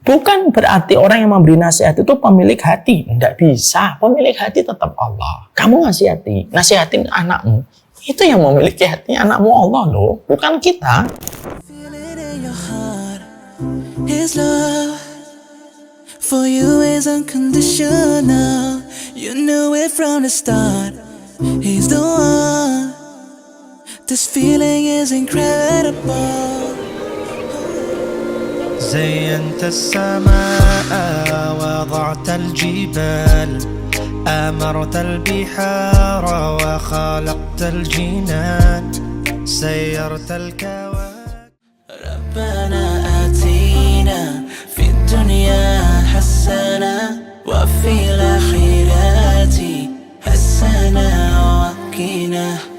Bukan berarti orang yang memberi nasihat itu pemilik hati. Tidak bisa. Pemilik hati tetap Allah. Kamu nasihatin anakmu. Itu yang memiliki hati anakmu Allah loh. Bukan kita. His love for you is unconditional. You knew it from the start. He's the one. This feeling is incredible. زينت السماء وضعت الجبال أمرت البحار وخلقت الجنان سيرت الكواكب ربنا آتينا في الدنيا حسنة وفي الآخرة حسنة وقنا.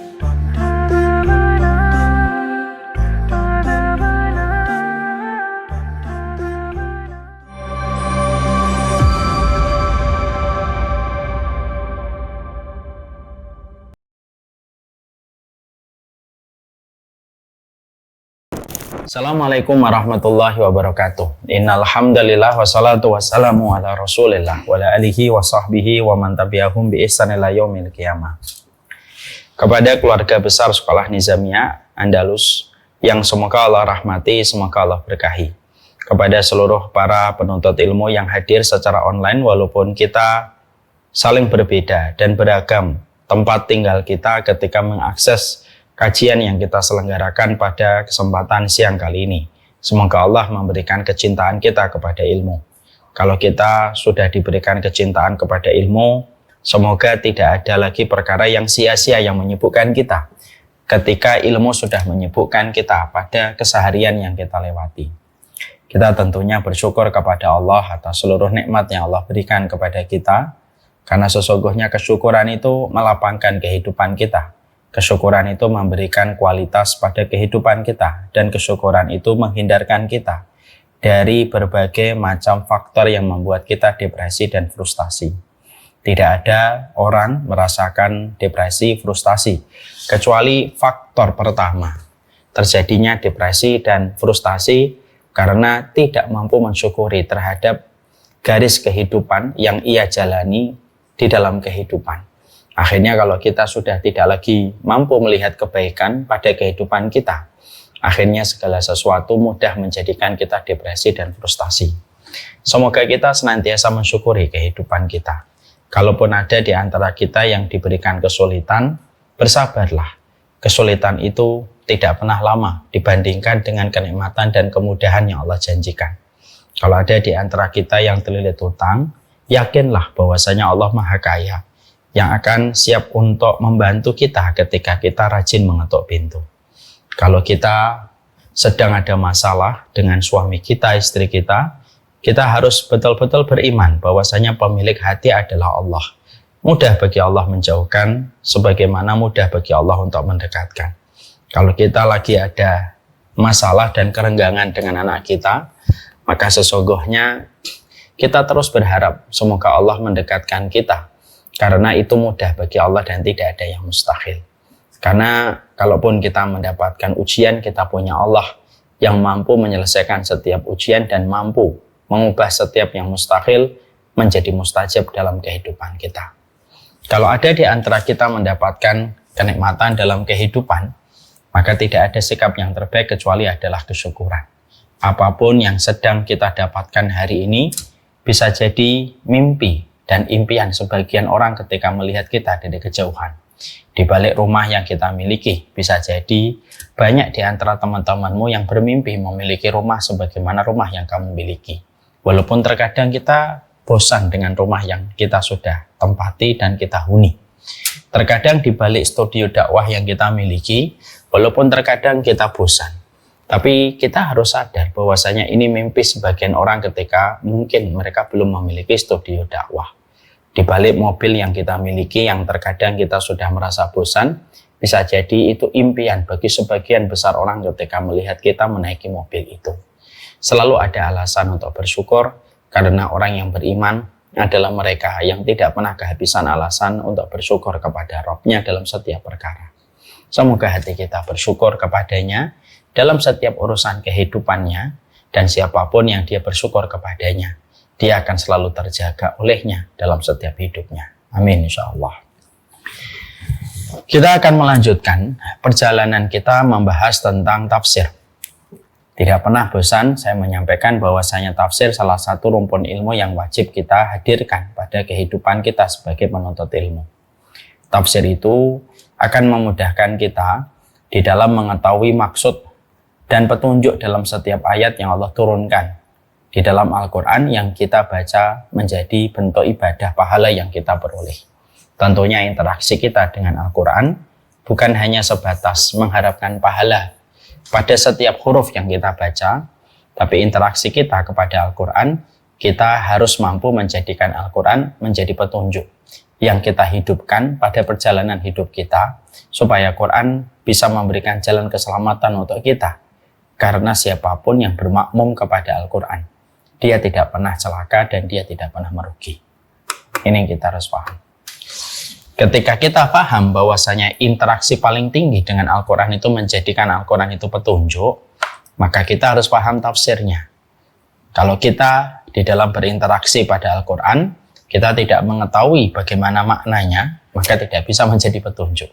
Assalamualaikum warahmatullahi wabarakatuh. Innal hamdalillah wassalatu wassalamu ala Rasulillah wa ala alihi wa sahbihi wa man tabi'ahum bi ihsan ila yaumil qiyamah. Kepada keluarga besar Sekolah Nizamiyah Andalus yang semoga Allah rahmati, semoga Allah berkahi. Kepada seluruh para penuntut ilmu yang hadir secara online walaupun kita saling berbeda dan beragam tempat tinggal kita ketika mengakses kajian yang kita selenggarakan pada kesempatan siang kali ini. Semoga Allah memberikan kecintaan kita kepada ilmu. Kalau kita sudah diberikan kecintaan kepada ilmu, semoga tidak ada lagi perkara yang sia-sia yang menyibukkan kita ketika ilmu sudah menyibukkan kita pada keseharian yang kita lewati. Kita tentunya bersyukur kepada Allah atas seluruh nikmat yang Allah berikan kepada kita, karena sesungguhnya kesyukuran itu melapangkan kehidupan kita. Kesyukuran itu memberikan kualitas pada kehidupan kita, dan kesyukuran itu menghindarkan kita dari berbagai macam faktor yang membuat kita depresi dan frustasi. Tidak ada orang merasakan depresi, frustasi, kecuali faktor pertama, terjadinya depresi dan frustasi karena tidak mampu mensyukuri terhadap garis kehidupan yang ia jalani di dalam kehidupan. Akhirnya kalau kita sudah tidak lagi mampu melihat kebaikan pada kehidupan kita, akhirnya segala sesuatu mudah menjadikan kita depresi dan frustasi. Semoga kita senantiasa mensyukuri kehidupan kita. Kalaupun ada di antara kita yang diberikan kesulitan, bersabarlah. Kesulitan itu tidak pernah lama dibandingkan dengan kenikmatan dan kemudahan yang Allah janjikan. Kalau ada di antara kita yang terlilit hutang, yakinlah bahwasanya Allah Maha Kaya, yang akan siap untuk membantu kita ketika kita rajin mengetuk pintu. Kalau kita sedang ada masalah dengan suami kita, istri kita, kita harus betul-betul beriman bahwasanya pemilik hati adalah Allah. Mudah bagi Allah menjauhkan, sebagaimana mudah bagi Allah untuk mendekatkan. Kalau kita lagi ada masalah dan kerenggangan dengan anak kita, maka sesungguhnya kita terus berharap semoga Allah mendekatkan kita. Karena itu mudah bagi Allah dan tidak ada yang mustahil. Karena kalaupun kita mendapatkan ujian, kita punya Allah yang mampu menyelesaikan setiap ujian dan mampu mengubah setiap yang mustahil menjadi mustajab dalam kehidupan kita. Kalau ada di antara kita mendapatkan kenikmatan dalam kehidupan, maka tidak ada sikap yang terbaik kecuali adalah kesyukuran. Apapun yang sedang kita dapatkan hari ini bisa jadi mimpi dan impian sebagian orang ketika melihat kita dari kejauhan. Di balik rumah yang kita miliki, bisa jadi banyak di antara teman-temanmu yang bermimpi memiliki rumah sebagaimana rumah yang kamu miliki. Walaupun terkadang kita bosan dengan rumah yang kita sudah tempati dan kita huni. Terkadang di balik studio dakwah yang kita miliki, walaupun terkadang kita bosan, tapi kita harus sadar bahwasanya ini mimpi sebagian orang ketika mungkin mereka belum memiliki studio dakwah. Di balik mobil yang kita miliki yang terkadang kita sudah merasa bosan, bisa jadi itu impian bagi sebagian besar orang ketika melihat kita menaiki mobil itu. Selalu ada alasan untuk bersyukur, karena orang yang beriman adalah mereka yang tidak pernah kehabisan alasan untuk bersyukur kepada Rabb-Nya dalam setiap perkara. Semoga hati kita bersyukur kepadanya dalam setiap urusan kehidupannya, Dan siapapun yang dia bersyukur kepadanya, dia akan selalu terjaga olehnya dalam setiap hidupnya. Amin insyaallah. Kita akan melanjutkan perjalanan kita membahas tentang tafsir. Tidak pernah bosan saya menyampaikan bahwasanya tafsir salah satu rumpun ilmu yang wajib kita hadirkan pada kehidupan kita sebagai penuntut ilmu. Tafsir itu akan memudahkan kita di dalam mengetahui maksud dan petunjuk dalam setiap ayat yang Allah turunkan di dalam Al-Quran yang kita baca menjadi bentuk ibadah pahala yang kita peroleh. Tentunya interaksi kita dengan Al-Quran bukan hanya sebatas mengharapkan pahala pada setiap huruf yang kita baca, tapi interaksi kita kepada Al-Quran, kita harus mampu menjadikan Al-Quran menjadi petunjuk yang kita hidupkan pada perjalanan hidup kita, supaya Quran bisa memberikan jalan keselamatan untuk kita. Karena siapapun yang bermakmum kepada Al-Quran, dia tidak pernah celaka dan dia tidak pernah merugi. Ini yang kita harus paham. Ketika kita paham bahwasanya interaksi paling tinggi dengan Al-Quran itu menjadikan Al-Quran itu petunjuk, maka kita harus paham tafsirnya. Kalau kita di dalam berinteraksi pada Al-Quran, kita tidak mengetahui bagaimana maknanya, maka tidak bisa menjadi petunjuk.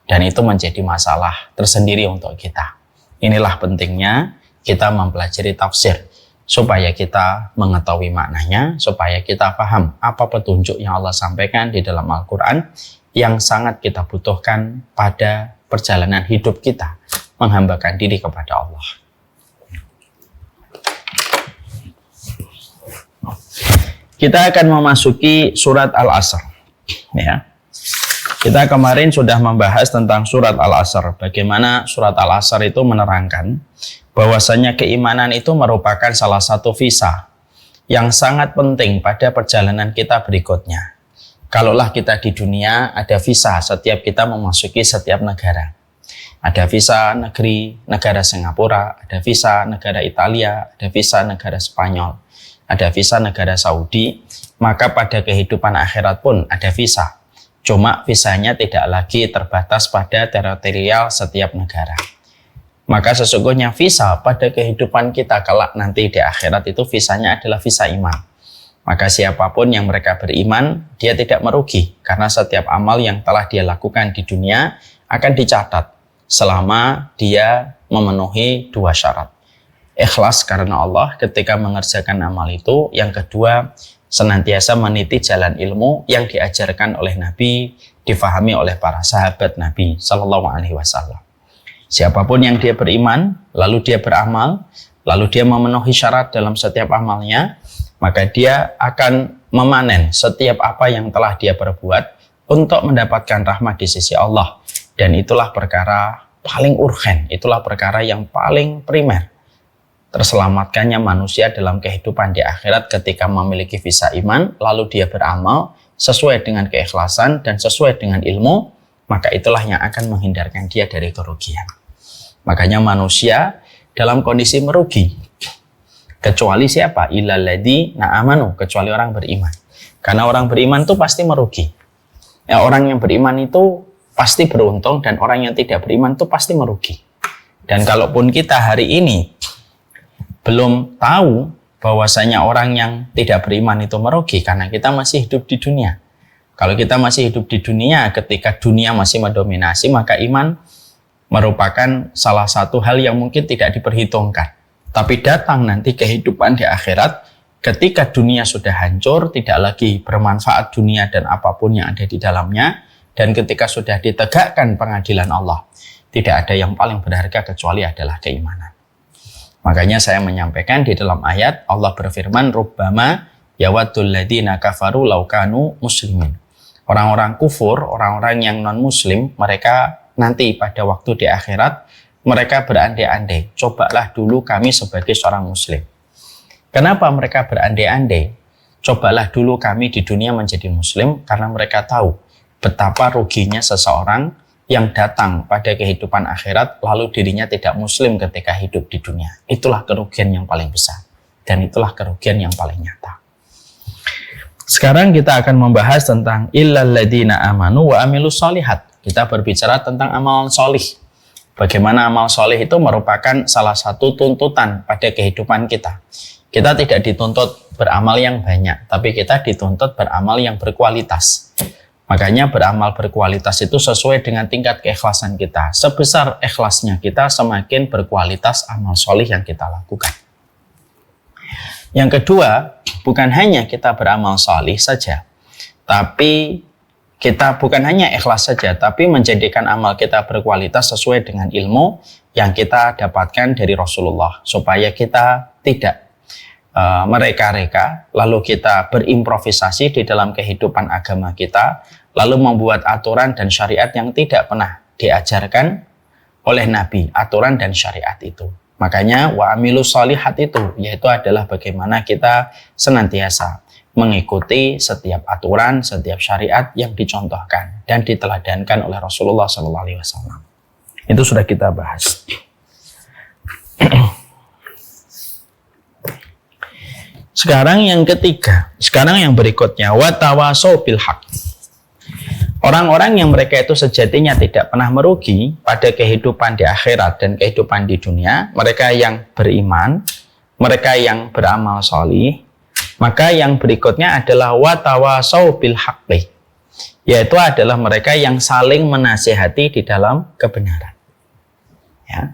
Dan itu menjadi masalah tersendiri untuk kita. Inilah pentingnya kita mempelajari tafsir, supaya kita mengetahui maknanya, supaya kita paham apa petunjuk yang Allah sampaikan di dalam Al-Quran yang sangat kita butuhkan pada perjalanan hidup kita menghambakan diri kepada Allah. Kita akan memasuki surat Al-Asr. Ya. Kita kemarin sudah membahas tentang surat Al-Asr. Bagaimana surat Al-Asr itu menerangkan bahwasanya keimanan itu merupakan salah satu visa yang sangat penting pada perjalanan kita berikutnya. Kalaulah kita di dunia, ada visa setiap kita memasuki setiap negara. Ada visa negara Singapura, ada visa negara Italia, ada visa negara Spanyol, ada visa negara Saudi. Maka pada kehidupan akhirat pun ada visa. Cuma visanya tidak lagi terbatas pada teritorial setiap negara. Maka sesungguhnya visa pada kehidupan kita kelak nanti di akhirat itu visanya adalah visa iman. Maka siapapun yang mereka beriman, dia tidak merugi. Karena setiap amal yang telah dia lakukan di dunia akan dicatat selama dia memenuhi dua syarat. Ikhlas karena Allah ketika mengerjakan amal itu. Yang kedua, senantiasa meniti jalan ilmu yang diajarkan oleh Nabi, difahami oleh para sahabat Nabi Sallallahu Alaihi Wasallam. Siapapun yang dia beriman, lalu dia beramal, lalu dia memenuhi syarat dalam setiap amalnya, maka dia akan memanen setiap apa yang telah dia perbuat untuk mendapatkan rahmat di sisi Allah. Dan itulah perkara paling urgen, itulah perkara yang paling primer. Terselamatkannya manusia dalam kehidupan di akhirat ketika memiliki visa iman, lalu dia beramal sesuai dengan keikhlasan dan sesuai dengan ilmu, maka itulah yang akan menghindarkan dia dari kerugian. Makanya manusia dalam kondisi merugi, kecuali siapa? Illal ladzina amanu, kecuali orang beriman. Karena orang beriman itu pasti merugi. Ya, orang yang beriman itu pasti beruntung, dan orang yang tidak beriman itu pasti merugi. Dan kalaupun kita hari ini belum tahu bahwasanya orang yang tidak beriman itu merugi, karena kita masih hidup di dunia. Kalau kita masih hidup di dunia, ketika dunia masih mendominasi, maka iman merupakan salah satu hal yang mungkin tidak diperhitungkan. Tapi datang nanti kehidupan di akhirat, ketika dunia sudah hancur, tidak lagi bermanfaat dunia dan apapun yang ada di dalamnya, dan ketika sudah ditegakkan pengadilan Allah, tidak ada yang paling berharga kecuali adalah keimanan. Makanya saya menyampaikan di dalam ayat Allah berfirman, rubbama yawaddul ladzina kafaru law kanu muslimin. Orang-orang kufur, orang-orang yang non-muslim, mereka nanti pada waktu di akhirat, mereka berandai-andai, cobalah dulu kami sebagai seorang muslim. Kenapa mereka berandai-andai? Cobalah dulu kami di dunia menjadi muslim, karena mereka tahu betapa ruginya seseorang yang datang pada kehidupan akhirat lalu dirinya tidak muslim ketika hidup di dunia. Itulah kerugian yang paling besar, dan itulah kerugian yang paling nyata. Sekarang kita akan membahas tentang illal ladzina amanu wa amilus sholihat. Kita berbicara tentang amalan solih. Bagaimana amal soleh itu merupakan salah satu tuntutan pada kehidupan kita. Kita tidak dituntut beramal yang banyak, tapi kita dituntut beramal yang berkualitas. Makanya beramal berkualitas itu sesuai dengan tingkat keikhlasan kita. Sebesar ikhlasnya kita, semakin berkualitas amal soleh yang kita lakukan. Yang kedua, bukan hanya kita beramal soleh saja, tapi kita bukan hanya ikhlas saja, tapi menjadikan amal kita berkualitas sesuai dengan ilmu yang kita dapatkan dari Rasulullah, supaya kita tidak mereka-reka, lalu kita berimprovisasi di dalam kehidupan agama kita, lalu membuat aturan dan syariat yang tidak pernah diajarkan oleh Nabi, aturan dan syariat itu. Makanya wa amilus sholihat itu, yaitu adalah bagaimana kita senantiasa mengikuti setiap aturan, setiap syariat yang dicontohkan dan diteladankan oleh Rasulullah SAW. Itu sudah kita bahas. Sekarang yang ketiga, sekarang yang berikutnya, watawasau bil haq. Orang-orang yang mereka itu sejatinya tidak pernah merugi pada kehidupan di akhirat dan kehidupan di dunia, mereka yang beriman, mereka yang beramal sholih, maka yang berikutnya adalah watawasau bil haqqi, yaitu adalah mereka yang saling menasihati di dalam kebenaran. Ya.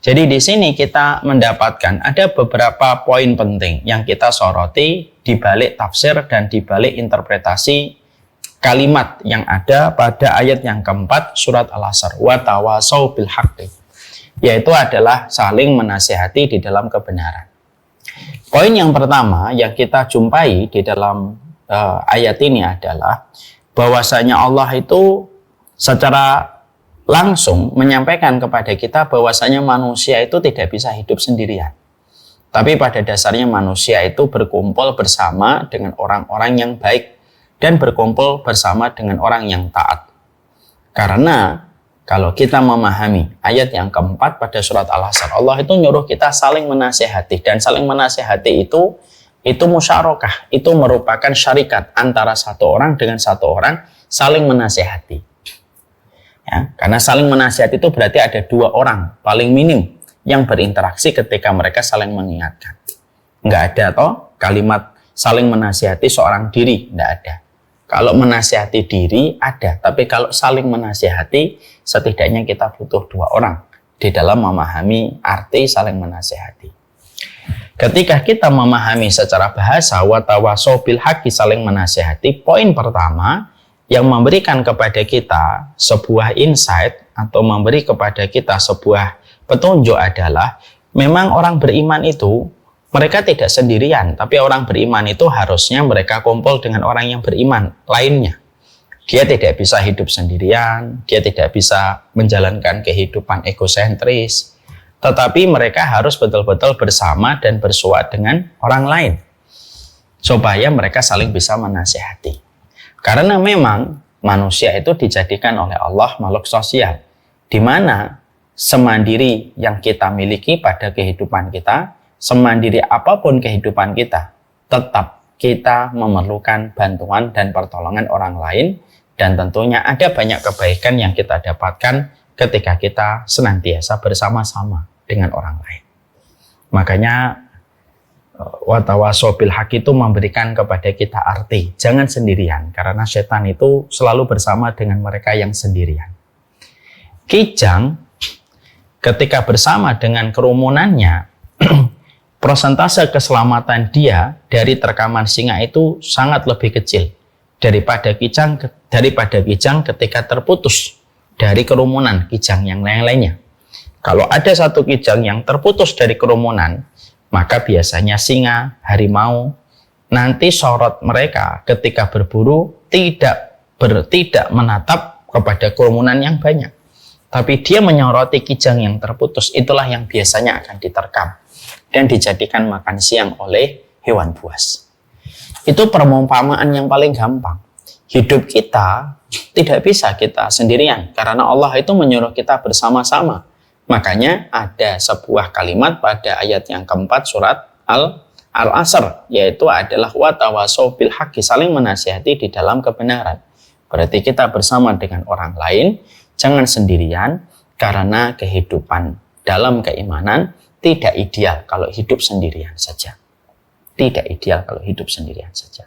Jadi di sini kita mendapatkan ada beberapa poin penting yang kita soroti di balik tafsir dan di balik interpretasi kalimat yang ada pada ayat yang keempat surat Al-Asr, wa tawasau bil haqqi, yaitu adalah saling menasihati di dalam kebenaran. Poin yang pertama yang kita jumpai di dalam ayat ini adalah bahwasanya Allah itu secara langsung menyampaikan kepada kita bahwasanya manusia itu tidak bisa hidup sendirian. Tapi pada dasarnya manusia itu berkumpul bersama dengan orang-orang yang baik dan berkumpul bersama dengan orang yang taat. Karena kalau kita memahami ayat yang keempat pada surat Al-Asr, Allah itu nyuruh kita saling menasihati, dan saling menasihati itu musyarakah, itu merupakan syarikat antara satu orang dengan satu orang saling menasihati. Ya, karena saling menasihat itu berarti ada dua orang paling minim yang berinteraksi ketika mereka saling mengingatkan. Nggak ada toh kalimat saling menasihati seorang diri, nggak ada. Kalau menasihati diri ada, tapi kalau saling menasihati setidaknya kita butuh dua orang di dalam memahami arti saling menasihati. Ketika kita memahami secara bahasa watawasau bil haqqi, saling menasihati, poin pertama yang memberikan kepada kita sebuah insight atau memberi kepada kita sebuah petunjuk adalah memang orang beriman itu mereka tidak sendirian, tapi orang beriman itu harusnya mereka kumpul dengan orang yang beriman lainnya. Dia tidak bisa hidup sendirian, dia tidak bisa menjalankan kehidupan egosentris, tetapi mereka harus betul-betul bersama dan bersuat dengan orang lain supaya mereka saling bisa menasihati. Karena memang manusia itu dijadikan oleh Allah makhluk sosial, di mana semandiri yang kita miliki pada kehidupan kita, semandiri apapun kehidupan kita, tetap kita memerlukan bantuan dan pertolongan orang lain, dan tentunya ada banyak kebaikan yang kita dapatkan ketika kita senantiasa bersama-sama dengan orang lain. Makanya watawasau bil haq itu memberikan kepada kita arti jangan sendirian, karena setan itu selalu bersama dengan mereka yang sendirian. Kijang ketika bersama dengan kerumunannya persentase keselamatan dia dari terkaman singa itu sangat lebih kecil daripada kijang ketika terputus dari kerumunan kijang yang lain-lainnya. Kalau ada satu kijang yang terputus dari kerumunan, maka biasanya singa, harimau, nanti sorot mereka ketika berburu tidak menatap kepada kerumunan yang banyak. Tapi dia menyoroti kijang yang terputus, itulah yang biasanya akan diterkam dan dijadikan makan siang oleh hewan buas. Itu perumpamaan yang paling gampang. Hidup kita tidak bisa kita sendirian, karena Allah itu menyuruh kita bersama-sama. Makanya ada sebuah kalimat pada ayat yang keempat surat Al-Asr, yaitu adalah watawasau bil haqqi, saling menasihati di dalam kebenaran. Berarti kita bersama dengan orang lain, jangan sendirian, karena kehidupan dalam keimanan tidak ideal kalau hidup sendirian saja. Tidak ideal kalau hidup sendirian saja.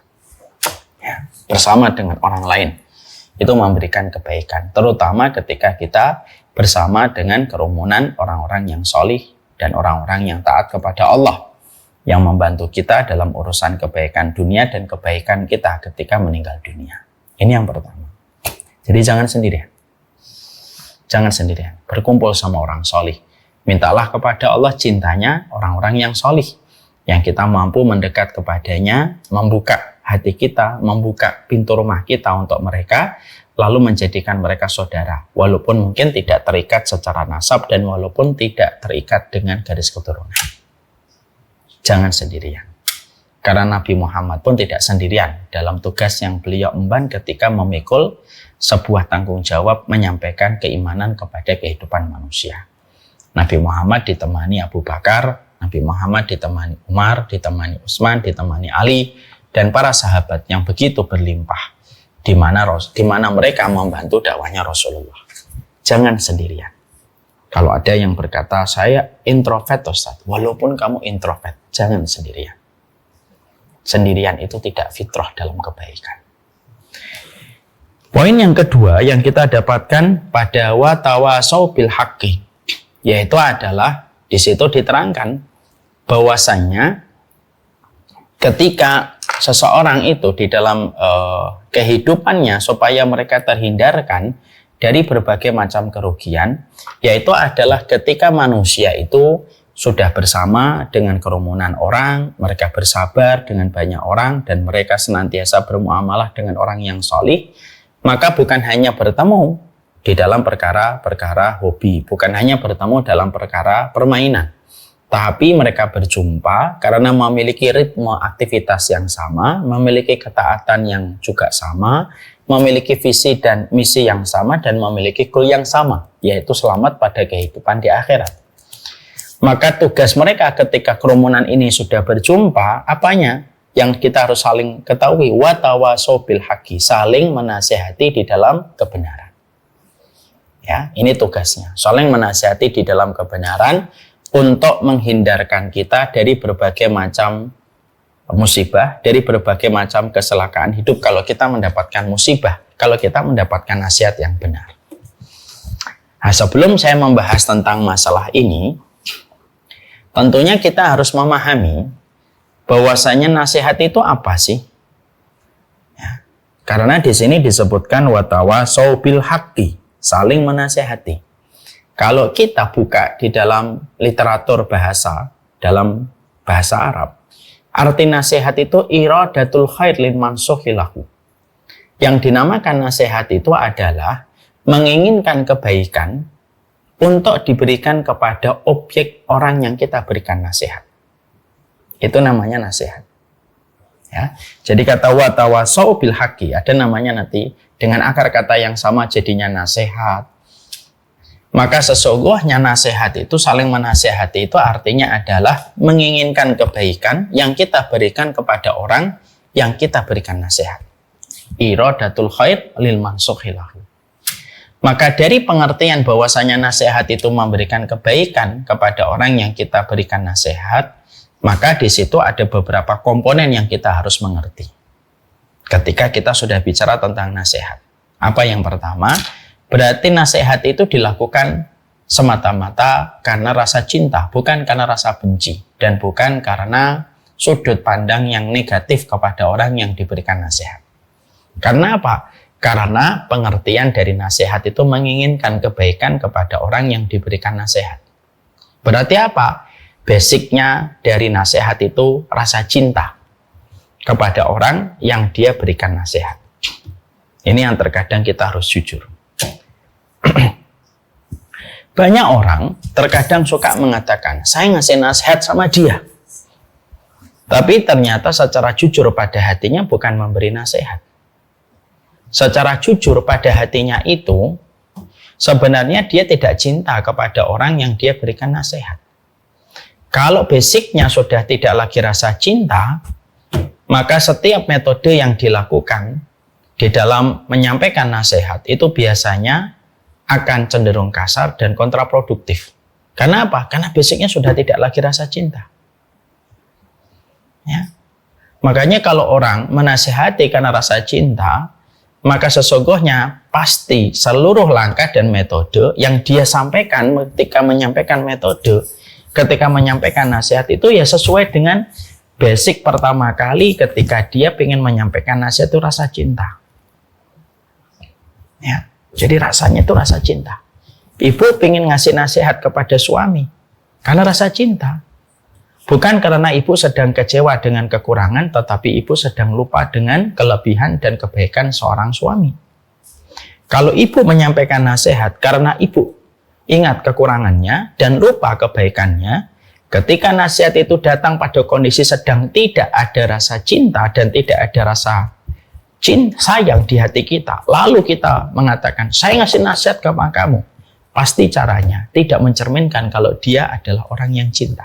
Ya, bersama dengan orang lain itu memberikan kebaikan, terutama ketika kita bersama dengan kerumunan orang-orang yang solih dan orang-orang yang taat kepada Allah, yang membantu kita dalam urusan kebaikan dunia dan kebaikan kita ketika meninggal dunia. Ini yang pertama. Jadi jangan sendirian. Jangan sendirian. Berkumpul sama orang solih. Mintalah kepada Allah cintanya orang-orang yang solih, yang kita mampu mendekat kepadanya, membuka hati kita, membuka pintu rumah kita untuk mereka, lalu menjadikan mereka saudara, walaupun mungkin tidak terikat secara nasab dan walaupun tidak terikat dengan garis keturunan. Jangan sendirian. Karena Nabi Muhammad pun tidak sendirian dalam tugas yang beliau emban ketika memikul sebuah tanggung jawab menyampaikan keimanan kepada kehidupan manusia. Nabi Muhammad ditemani Abu Bakar, Nabi Muhammad ditemani Umar, ditemani Utsman, ditemani Ali, dan para sahabat yang begitu berlimpah, di mana mereka membantu dakwahnya Rasulullah. Jangan sendirian. Kalau ada yang berkata, saya introvert Ustaz, walaupun kamu introvert, jangan sendirian. Sendirian itu tidak fitrah dalam kebaikan. Poin yang kedua yang kita dapatkan pada wa tawasau bil haqqi, yaitu adalah di situ diterangkan bahwasannya ketika seseorang itu di dalam kehidupannya supaya mereka terhindarkan dari berbagai macam kerugian, yaitu adalah ketika manusia itu sudah bersama dengan kerumunan orang, mereka bersabar dengan banyak orang, dan mereka senantiasa bermuamalah dengan orang yang solih, maka bukan hanya bertemu di dalam perkara-perkara hobi, bukan hanya bertemu dalam perkara permainan, tapi mereka berjumpa karena memiliki ritme aktivitas yang sama, memiliki ketaatan yang juga sama, memiliki visi dan misi yang sama, dan memiliki goal yang sama, yaitu selamat pada kehidupan di akhirat. Maka tugas mereka ketika kerumunan ini sudah berjumpa, apanya? Yang kita harus saling ketahui, wa tawasau bil haqqi, saling menasihati di dalam kebenaran. Ya, ini tugasnya, saling menasihati di dalam kebenaran untuk menghindarkan kita dari berbagai macam musibah, dari berbagai macam kecelakaan hidup kalau kita mendapatkan musibah, kalau kita mendapatkan nasihat yang benar. Nah, sebelum saya membahas tentang masalah ini, tentunya kita harus memahami bahwasanya nasihat itu apa sih? Ya, karena di sini disebutkan watawasau bil haqqi, saling menasihati. Kalau kita buka di dalam literatur bahasa, dalam bahasa Arab, arti nasihat itu iradatul khair liman suhilahu. Yang dinamakan nasihat itu adalah menginginkan kebaikan untuk diberikan kepada objek orang yang kita berikan nasihat. Itu namanya nasihat. Ya. Jadi kata wa tawasau bil haqqi, ada namanya nanti dengan akar kata yang sama jadinya nasihat. Maka sesungguhnya nasihat itu, saling menasihati itu artinya adalah menginginkan kebaikan yang kita berikan kepada orang yang kita berikan nasihat. Iradatul khair lil mansukhilahu. Maka dari pengertian bahwasanya nasihat itu memberikan kebaikan kepada orang yang kita berikan nasihat, maka di situ ada beberapa komponen yang kita harus mengerti ketika kita sudah bicara tentang nasihat. Apa yang pertama? Berarti nasihat itu dilakukan semata-mata karena rasa cinta, bukan karena rasa benci, dan bukan karena sudut pandang yang negatif kepada orang yang diberikan nasihat. Karena apa? Karena pengertian dari nasihat itu menginginkan kebaikan kepada orang yang diberikan nasihat. Berarti apa? Basicnya dari nasihat itu rasa cinta kepada orang yang dia berikan nasihat. Ini yang terkadang kita harus jujur. Banyak orang terkadang suka mengatakan, saya ngasih nasihat sama dia, tapi ternyata secara jujur pada hatinya bukan memberi nasihat. Secara jujur pada hatinya itu sebenarnya dia tidak cinta kepada orang yang dia berikan nasihat. Kalau basicnya sudah tidak lagi rasa cinta, maka setiap metode yang dilakukan di dalam menyampaikan nasihat itu biasanya akan cenderung kasar dan kontraproduktif. Karena apa? Karena basicnya sudah tidak lagi rasa cinta. Ya. Makanya kalau orang menasihati karena rasa cinta, maka sesungguhnya pasti seluruh langkah dan metode yang dia sampaikan ketika menyampaikan metode, ketika menyampaikan nasihat itu ya sesuai dengan basic pertama kali ketika dia ingin menyampaikan nasihat itu rasa cinta. Ya. Jadi rasanya itu rasa cinta. Ibu ingin ngasih nasihat kepada suami karena rasa cinta. Bukan karena ibu sedang kecewa dengan kekurangan, tetapi ibu sedang lupa dengan kelebihan dan kebaikan seorang suami. Kalau ibu menyampaikan nasihat karena ibu ingat kekurangannya dan lupa kebaikannya, ketika nasihat itu datang pada kondisi sedang tidak ada rasa cinta dan tidak ada rasa sayang di hati kita, lalu kita mengatakan, saya ngasih nasihat kepada kamu, pasti caranya tidak mencerminkan kalau dia adalah orang yang cinta.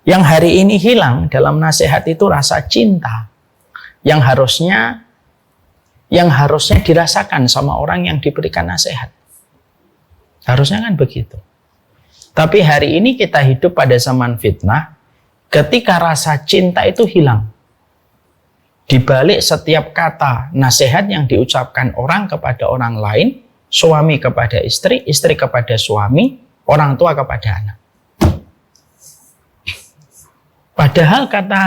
Yang hari ini hilang dalam nasihat itu rasa cinta yang harusnya dirasakan sama orang yang diberikan nasihat. Harusnya kan begitu. Tapi hari ini kita hidup pada zaman fitnah, ketika rasa cinta itu hilang. Di balik setiap kata nasihat yang diucapkan orang kepada orang lain, suami kepada istri, istri kepada suami, orang tua kepada anak. Padahal kata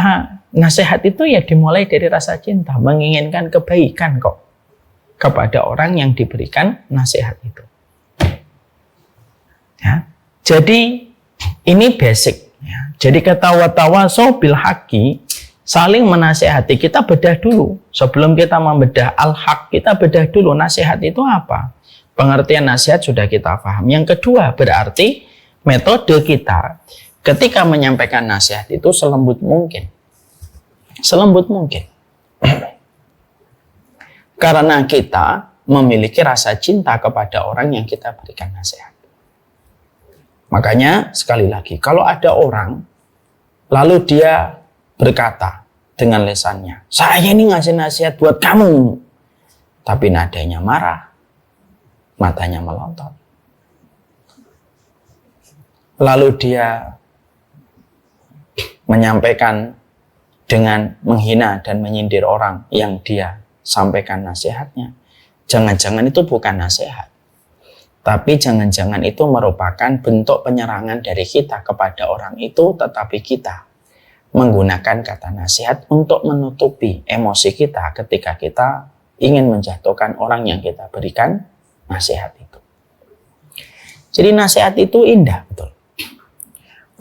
nasihat itu ya dimulai dari rasa cinta, menginginkan kebaikan kok kepada orang yang diberikan nasihat itu. Ya. Jadi ini basic. Ya. Jadi kata watawasaw bil haqqi, saling menasihati, kita bedah dulu. Sebelum kita membedah al-haq, kita bedah dulu nasihat itu apa. Pengertian nasihat sudah kita paham. Yang kedua, berarti metode kita ketika menyampaikan nasihat itu selembut mungkin. Selembut mungkin. Karena kita memiliki rasa cinta kepada orang yang kita berikan nasihat. Makanya sekali lagi, kalau ada orang lalu dia berkata dengan lesannya, saya ini ngasih nasihat buat kamu, tapi nadanya marah, matanya melotot. Lalu dia menyampaikan dengan menghina dan menyindir orang yang dia sampaikan nasihatnya. Jangan-jangan itu bukan nasihat, tapi jangan-jangan itu merupakan bentuk penyerangan dari kita kepada orang itu, tetapi kita menggunakan kata nasihat untuk menutupi emosi kita ketika kita ingin menjatuhkan orang yang kita berikan nasihat itu. Jadi nasihat itu indah, betul.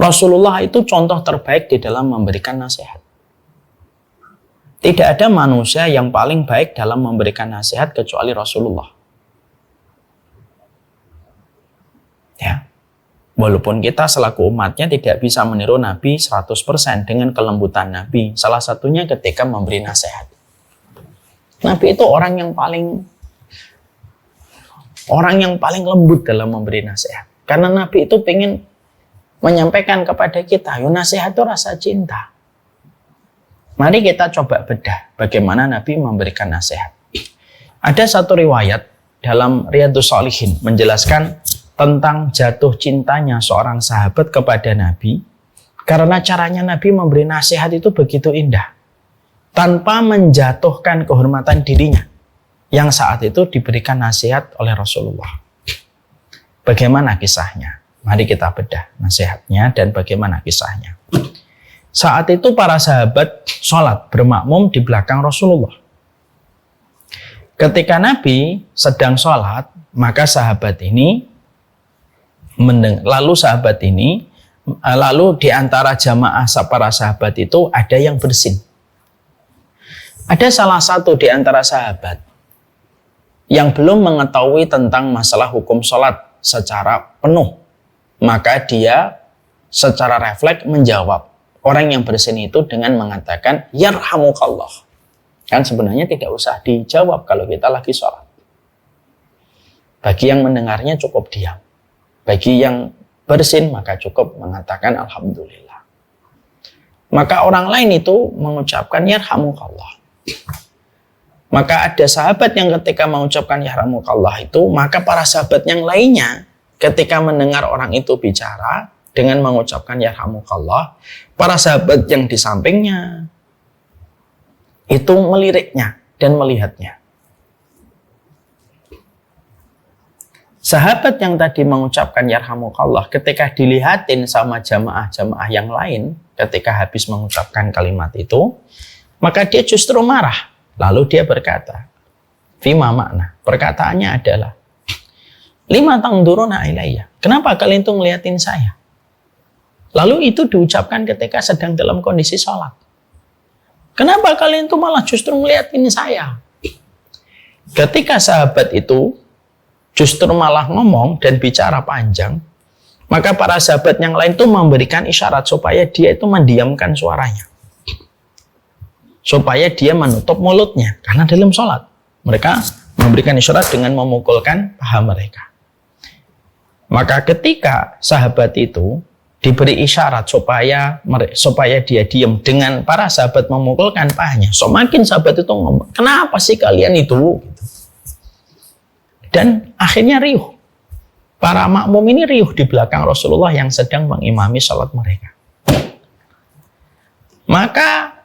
Rasulullah itu contoh terbaik di dalam memberikan nasihat. Tidak ada manusia yang paling baik dalam memberikan nasihat kecuali Rasulullah. Ya. Walaupun kita selaku umatnya tidak bisa meniru Nabi 100% dengan kelembutan Nabi. Salah satunya ketika memberi nasihat. Nabi itu orang yang paling lembut dalam memberi nasihat. Karena Nabi itu ingin menyampaikan kepada kita, nasihat itu rasa cinta. Mari kita coba bedah bagaimana Nabi memberikan nasihat. Ada satu riwayat dalam Riyadhus Shalihin menjelaskan tentang jatuh cintanya seorang sahabat kepada Nabi karena caranya Nabi memberi nasihat itu begitu indah tanpa menjatuhkan kehormatan dirinya yang saat itu diberikan nasihat oleh Rasulullah. Bagaimana kisahnya? Mari kita bedah nasihatnya dan bagaimana kisahnya. Saat itu para sahabat sholat bermakmum di belakang Rasulullah. Ketika Nabi sedang sholat, maka lalu di antara jamaah para sahabat itu ada yang bersin. Ada salah satu di antara sahabat yang belum mengetahui tentang masalah hukum sholat secara penuh. Maka dia secara refleks menjawab orang yang bersin itu dengan mengatakan yarhamukallah. Kan sebenarnya tidak usah dijawab kalau kita lagi sholat. Bagi yang mendengarnya cukup diam. Bagi yang bersin maka cukup mengatakan alhamdulillah. Maka orang lain itu mengucapkan yarhamukallah. Maka ada sahabat yang ketika mengucapkan yarhamukallah itu, maka para sahabat yang lainnya ketika mendengar orang itu bicara dengan mengucapkan yarhamukallah, para sahabat yang di sampingnya itu meliriknya dan melihatnya. Sahabat yang tadi mengucapkan yarhamukallah ketika dilihatin sama jamaah-jamaah yang lain ketika habis mengucapkan kalimat itu, maka dia justru marah. Lalu dia berkata, fima makna, perkataannya adalah, lima tangduruna ilayya, kenapa kalian tuh ngeliatin saya? Lalu itu diucapkan ketika sedang dalam kondisi sholat. Kenapa kalian tuh malah justru ngeliatin saya? Ketika sahabat itu justru malah ngomong dan bicara panjang, maka para sahabat yang lain tuh memberikan isyarat supaya dia itu mendiamkan suaranya. Supaya dia menutup mulutnya, karena dalam sholat mereka memberikan isyarat dengan memukulkan paha mereka. Maka ketika sahabat itu diberi isyarat supaya dia diam dengan para sahabat memukulkan pahanya, semakin sahabat itu ngomong, kenapa sih kalian itu? Dan akhirnya riuh. Para makmum ini riuh di belakang Rasulullah yang sedang mengimami sholat mereka. Maka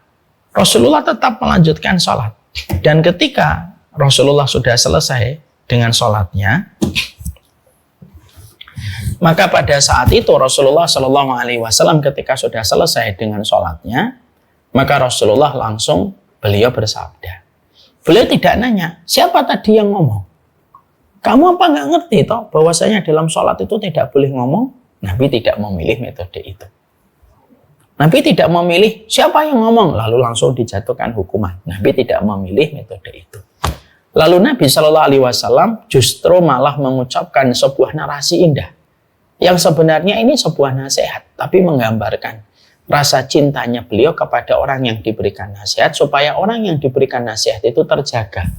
Rasulullah tetap melanjutkan sholat. Dan ketika Rasulullah sudah selesai dengan sholatnya, maka pada saat itu Rasulullah SAW ketika sudah selesai dengan sholatnya, maka Rasulullah langsung beliau bersabda. Beliau tidak nanya, siapa tadi yang ngomong? Kamu apa nggak ngerti toh bahwasanya dalam sholat itu tidak boleh ngomong? Nabi tidak memilih metode itu. Nabi tidak memilih siapa yang ngomong lalu langsung dijatuhkan hukuman. Nabi tidak memilih metode itu. Lalu Nabi SAW justru malah mengucapkan sebuah narasi indah yang sebenarnya ini sebuah nasihat, tapi menggambarkan rasa cintanya beliau kepada orang yang diberikan nasihat supaya orang yang diberikan nasihat itu terjaga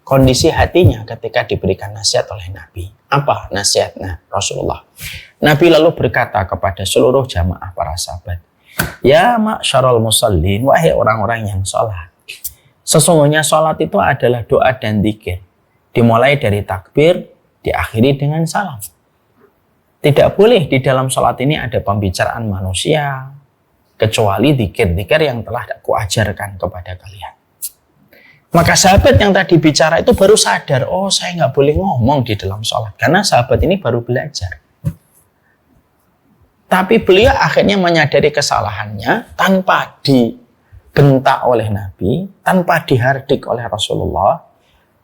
kondisi hatinya ketika diberikan nasihat oleh Nabi. Apa nasihatnya Rasulullah? Nabi lalu berkata kepada seluruh jamaah para sahabat, ya ma'syarul musallin, wahai orang-orang yang sholat. Sesungguhnya sholat itu adalah doa dan zikir. Dimulai dari takbir, diakhiri dengan salam. Tidak boleh di dalam sholat ini ada pembicaraan manusia, kecuali zikir-zikir yang telah aku ajarkan kepada kalian. Maka sahabat yang tadi bicara itu baru sadar, oh saya nggak boleh ngomong di dalam sholat. Karena sahabat ini baru belajar. Tapi beliau akhirnya menyadari kesalahannya tanpa dibentak oleh Nabi, tanpa dihardik oleh Rasulullah,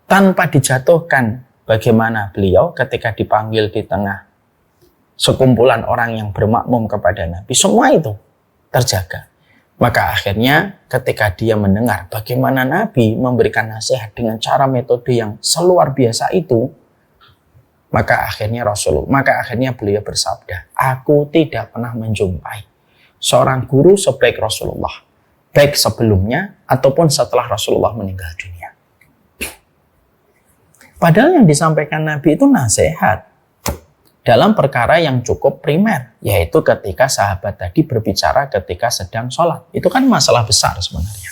tanpa dijatuhkan bagaimana beliau ketika dipanggil di tengah sekumpulan orang yang bermakmum kepada Nabi. Semua itu terjaga. Maka akhirnya ketika dia mendengar bagaimana Nabi memberikan nasihat dengan cara metode yang seluar biasa itu, maka akhirnya beliau bersabda, aku tidak pernah menjumpai seorang guru sebaik Rasulullah, baik sebelumnya ataupun setelah Rasulullah meninggal dunia. Padahal yang disampaikan Nabi itu nasihat dalam perkara yang cukup primer, yaitu ketika sahabat tadi berbicara ketika sedang sholat. Itu kan masalah besar sebenarnya.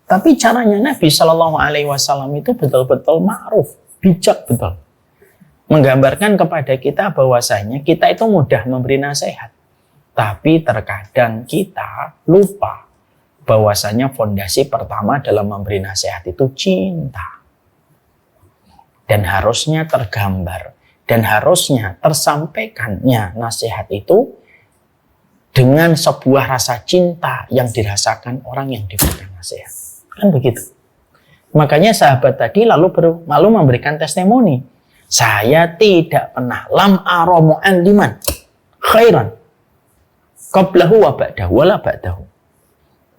Tapi caranya Nabi SAW itu betul-betul ma'ruf, bijak betul. Menggambarkan kepada kita bahwasanya kita itu mudah memberi nasihat. Tapi terkadang kita lupa bahwasanya fondasi pertama dalam memberi nasihat itu cinta. Dan harusnya tergambar. Dan harusnya tersampaikannya nasihat itu dengan sebuah rasa cinta yang dirasakan orang yang diberikan nasihat. Kan begitu. Makanya sahabat tadi lalu memberikan testimoni. Saya tidak pernah lam ara mu'alliman khairan qablahu wa ba'dahu wala ba'dahu.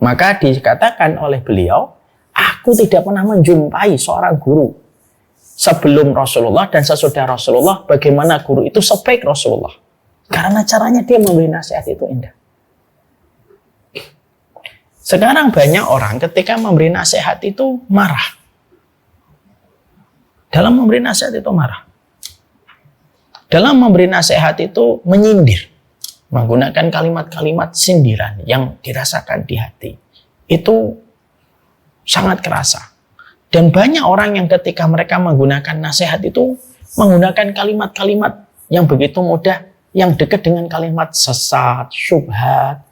Maka dikatakan oleh beliau, aku tidak pernah menjumpai seorang guru sebelum Rasulullah dan sesudah Rasulullah bagaimana guru itu sebaik Rasulullah. Karena caranya dia memberi nasihat itu indah. Sekarang banyak orang ketika memberi nasihat itu marah. Dalam memberi nasihat itu marah. Dalam memberi nasihat itu menyindir. Menggunakan kalimat-kalimat sindiran yang dirasakan di hati. Itu sangat kerasa. Dan banyak orang yang ketika mereka menggunakan nasihat itu menggunakan kalimat-kalimat yang begitu mudah, yang dekat dengan kalimat sesat, syubhat,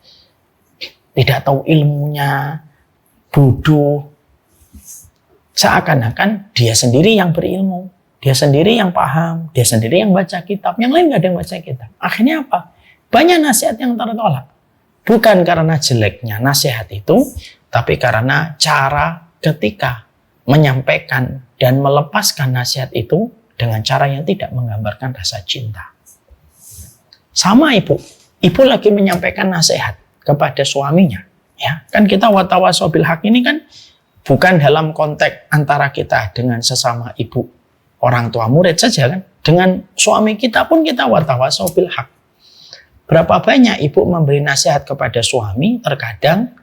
tidak tahu ilmunya, bodoh. Seakan-akan dia sendiri yang berilmu, dia sendiri yang paham, dia sendiri yang baca kitab, yang lain nggak ada yang baca kitab. Akhirnya apa? Banyak nasihat yang tertolak. Bukan karena jeleknya nasihat itu, tapi karena cara ketika menyampaikan dan melepaskan nasihat itu dengan cara yang tidak menggambarkan rasa cinta. Sama ibu lagi menyampaikan nasihat kepada suaminya. Ya, kan kita watawasau bil haq ini kan bukan dalam konteks antara kita dengan sesama ibu, orang tua murid saja kan. Dengan suami kita pun kita watawasau bil haq. Berapa banyak ibu memberi nasihat kepada suami terkadang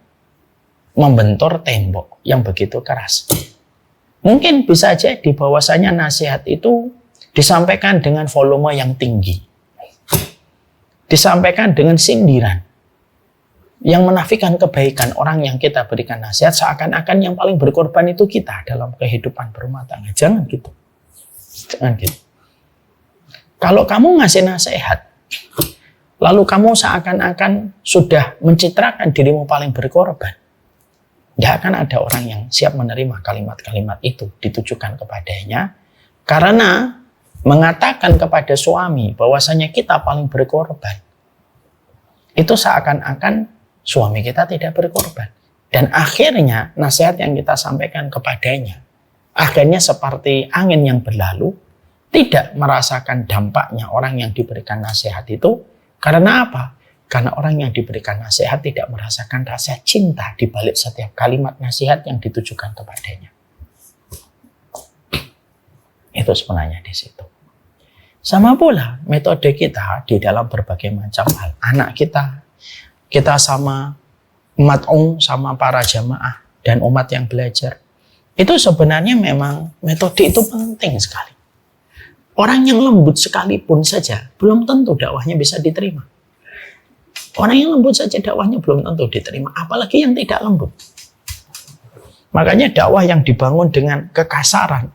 membentur tembok yang begitu keras. Mungkin bisa jadi bahwasanya nasihat itu disampaikan dengan volume yang tinggi. Disampaikan dengan sindiran. Yang menafikan kebaikan orang yang kita berikan nasihat seakan-akan yang paling berkorban itu kita dalam kehidupan berumah tangga. Jangan gitu. Jangan gitu. Kalau kamu ngasih nasihat, lalu kamu seakan-akan sudah mencitrakan dirimu paling berkorban, tidak akan ada orang yang siap menerima kalimat-kalimat itu ditujukan kepadanya, karena mengatakan kepada suami bahwasanya kita paling berkorban, itu seakan-akan suami kita tidak berkorban. Dan akhirnya nasihat yang kita sampaikan kepadanya, akhirnya seperti angin yang berlalu, tidak merasakan dampaknya orang yang diberikan nasihat itu. Karena apa? Karena orang yang diberikan nasihat tidak merasakan rasa cinta di balik setiap kalimat nasihat yang ditujukan kepadanya. Itu sebenarnya di situ. Sama pula metode kita di dalam berbagai macam hal. Anak kita sama umat sama para jamaah dan umat yang belajar. Itu sebenarnya memang metode itu penting sekali. Orang yang lembut sekalipun saja belum tentu dakwahnya bisa diterima. Orang yang lembut saja dakwahnya belum tentu diterima, apalagi yang tidak lembut. Makanya dakwah yang dibangun dengan kekasaran,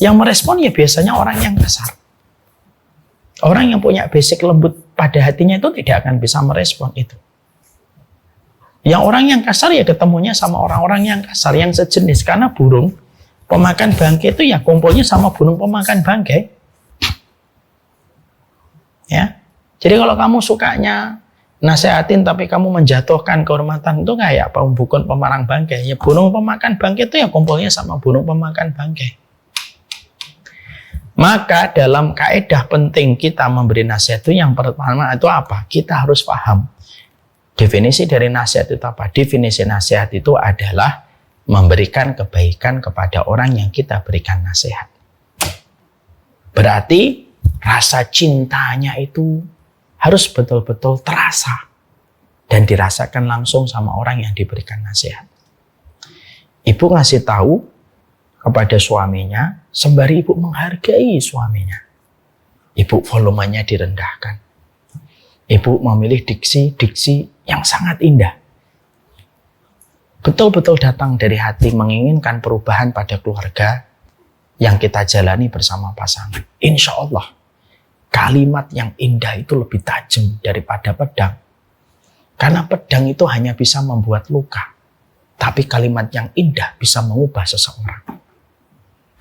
yang merespon ya biasanya orang yang kasar. Orang yang punya basic lembut pada hatinya itu tidak akan bisa merespon itu. Yang orang yang kasar ya ketemunya sama orang-orang yang kasar, yang sejenis. Karena burung pemakan bangkai itu ya kumpulnya sama burung pemakan bangkai. Ya, jadi kalau kamu sukanya nasehatin tapi kamu menjatuhkan kehormatan itu kayak pembukun pemarang bangkai. Ya burung pemakan bangkai itu ya kumpulnya sama burung pemakan bangkai. Maka dalam kaidah penting kita memberi nasihat itu yang pertama itu apa? Kita harus paham definisi dari nasihat itu apa? Definisi nasihat itu adalah memberikan kebaikan kepada orang yang kita berikan nasihat. Berarti rasa cintanya itu harus betul-betul terasa dan dirasakan langsung sama orang yang diberikan nasihat. Ibu ngasih tahu kepada suaminya sembari ibu menghargai suaminya. Ibu volumenya direndahkan. Ibu memilih diksi yang sangat indah. Betul-betul datang dari hati menginginkan perubahan pada keluarga yang kita jalani bersama pasangan. Insya Allah kalimat yang indah itu lebih tajam daripada pedang. Karena pedang itu hanya bisa membuat luka. Tapi kalimat yang indah bisa mengubah seseorang.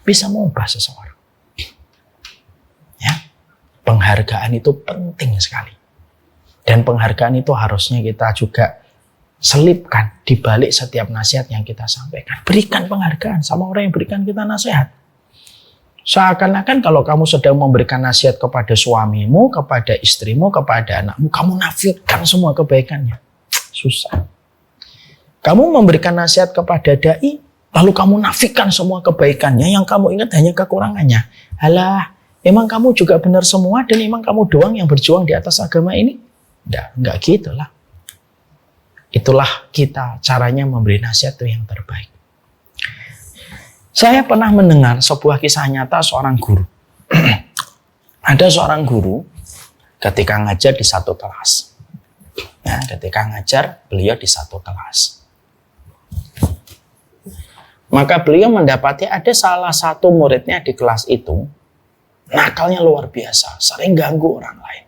Bisa mengubah seseorang. Ya, penghargaan itu penting sekali. Dan penghargaan itu harusnya kita juga selipkan di balik setiap nasihat yang kita sampaikan. Berikan penghargaan sama orang yang berikan kita nasihat. Seakan-akan kalau kamu sedang memberikan nasihat kepada suamimu, kepada istrimu, kepada anakmu, kamu nafikan semua kebaikannya. Susah. Kamu memberikan nasihat kepada dai, lalu kamu nafikan semua kebaikannya, yang kamu ingat hanya kekurangannya. Alah, emang kamu juga benar semua dan emang kamu doang yang berjuang di atas agama ini? Enggak gitulah. Itulah kita caranya memberi nasihat itu yang terbaik. Saya pernah mendengar sebuah kisah nyata seorang guru. Ada seorang guru ketika ngajar di satu kelas. Ya, ketika ngajar beliau di satu kelas. Maka beliau mendapati ada salah satu muridnya di kelas itu, nakalnya luar biasa, sering ganggu orang lain,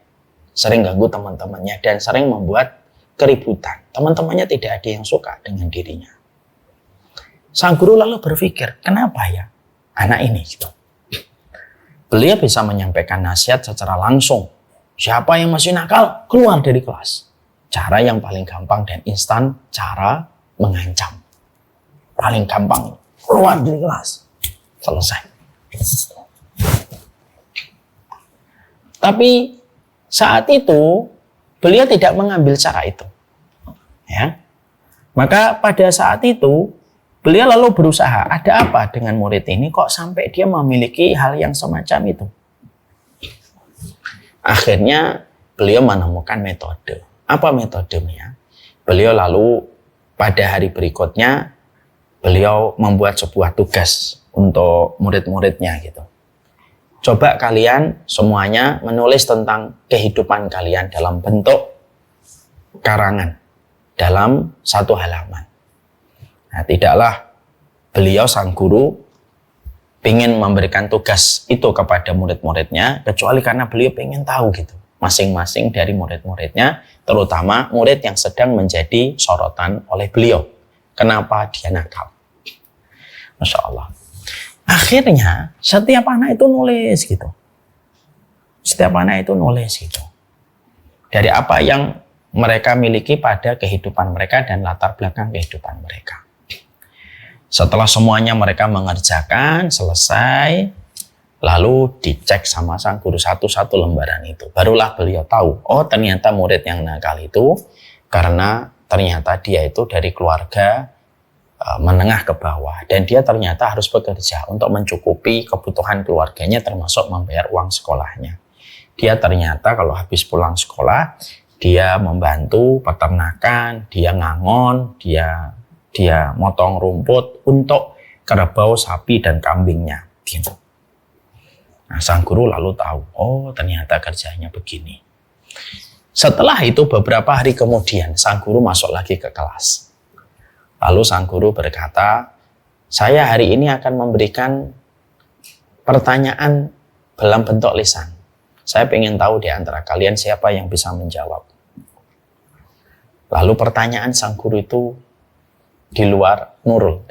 sering ganggu teman-temannya, dan sering membuat keributan. Teman-temannya tidak ada yang suka dengan dirinya. Sang guru lalu berpikir, kenapa ya anak ini gitu. Beliau bisa menyampaikan nasihat secara langsung. Siapa yang masih nakal, keluar dari kelas. Cara yang paling gampang dan instan, cara mengancam. Paling gampang, keluar dari kelas. Selesai. Tapi saat itu, beliau tidak mengambil cara itu. Ya. Maka pada saat itu, beliau lalu berusaha, ada apa dengan murid ini kok sampai dia memiliki hal yang semacam itu? Akhirnya beliau menemukan metode. Apa metodenya? Beliau lalu pada hari berikutnya, beliau membuat sebuah tugas untuk murid-muridnya gitu. Coba kalian semuanya menulis tentang kehidupan kalian dalam bentuk karangan, dalam satu halaman. Nah, tidaklah beliau sang guru ingin memberikan tugas itu kepada murid-muridnya, kecuali karena beliau ingin tahu gitu, masing-masing dari murid-muridnya, terutama murid yang sedang menjadi sorotan oleh beliau. Kenapa dia nakal? Masya Allah. Akhirnya setiap anak itu nulis gitu. Setiap anak itu nulis gitu. Dari apa yang mereka miliki pada kehidupan mereka dan latar belakang kehidupan mereka. Setelah semuanya mereka mengerjakan, selesai, lalu dicek sama sang guru satu-satu lembaran itu. Barulah beliau tahu, oh ternyata murid yang nakal itu karena ternyata dia itu dari keluarga menengah ke bawah. Dan dia ternyata harus bekerja untuk mencukupi kebutuhan keluarganya termasuk membayar uang sekolahnya. Dia ternyata kalau habis pulang sekolah, dia membantu peternakan, dia ngangon, dia motong rumput untuk kerbau, sapi, dan kambingnya. Gitu. Nah, sang guru lalu tahu, oh ternyata kerjanya begini. Setelah itu beberapa hari kemudian, sang guru masuk lagi ke kelas. Lalu sang guru berkata, saya hari ini akan memberikan pertanyaan dalam bentuk lisan. Saya ingin tahu di antara kalian siapa yang bisa menjawab. Lalu pertanyaan sang guru itu di luar nurul,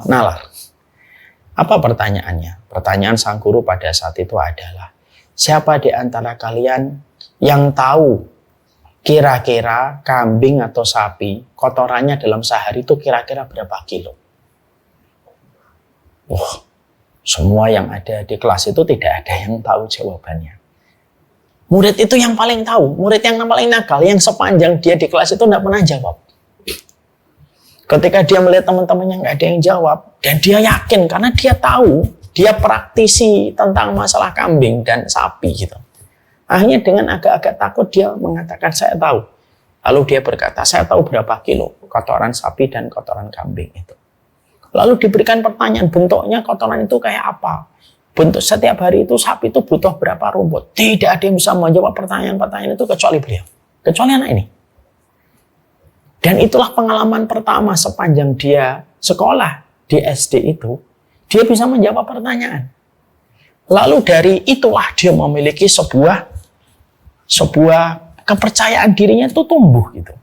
nalar. Apa pertanyaannya? Pertanyaan sang guru pada saat itu adalah, siapa di antara kalian yang tahu kira-kira kambing atau sapi kotorannya dalam sehari itu kira-kira berapa kilo? Semua yang ada di kelas itu tidak ada yang tahu jawabannya. Murid itu yang paling tahu, murid yang paling nakal, yang sepanjang dia di kelas itu tidak pernah jawab. Ketika dia melihat teman-temannya nggak ada yang jawab, dan dia yakin karena dia tahu, dia praktisi tentang masalah kambing dan sapi gitu. Akhirnya dengan agak-agak takut dia mengatakan saya tahu. Lalu dia berkata, saya tahu berapa kilo kotoran sapi dan kotoran kambing itu. Lalu diberikan pertanyaan, bentuknya kotoran itu kayak apa? Bentuk setiap hari itu sapi itu butuh berapa rumput? Tidak ada yang bisa menjawab pertanyaan-pertanyaan itu kecuali beliau. Kecuali anak ini. Dan itulah pengalaman pertama sepanjang dia sekolah di SD itu. Dia bisa menjawab pertanyaan. Lalu dari itulah dia memiliki sebuah kepercayaan dirinya itu tumbuh gitu.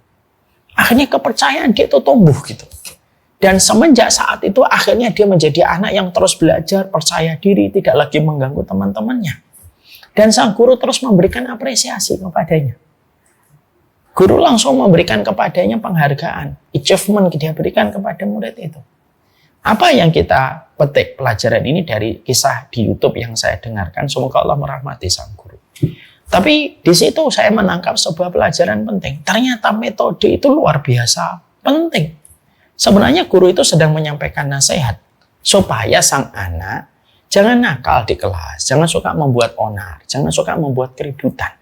Akhirnya kepercayaan dia itu tumbuh gitu. Dan semenjak saat itu akhirnya dia menjadi anak yang terus belajar, percaya diri, tidak lagi mengganggu teman-temannya. Dan sang guru terus memberikan apresiasi kepadanya. Guru langsung memberikan kepadanya penghargaan, achievement dia berikan kepada murid itu. Apa yang kita petik pelajaran ini dari kisah di YouTube yang saya dengarkan, semoga Allah merahmati sang guru. Tapi di situ saya menangkap sebuah pelajaran penting. Ternyata metode itu luar biasa penting. Sebenarnya guru itu sedang menyampaikan nasihat supaya sang anak jangan nakal di kelas, jangan suka membuat onar, jangan suka membuat keributan.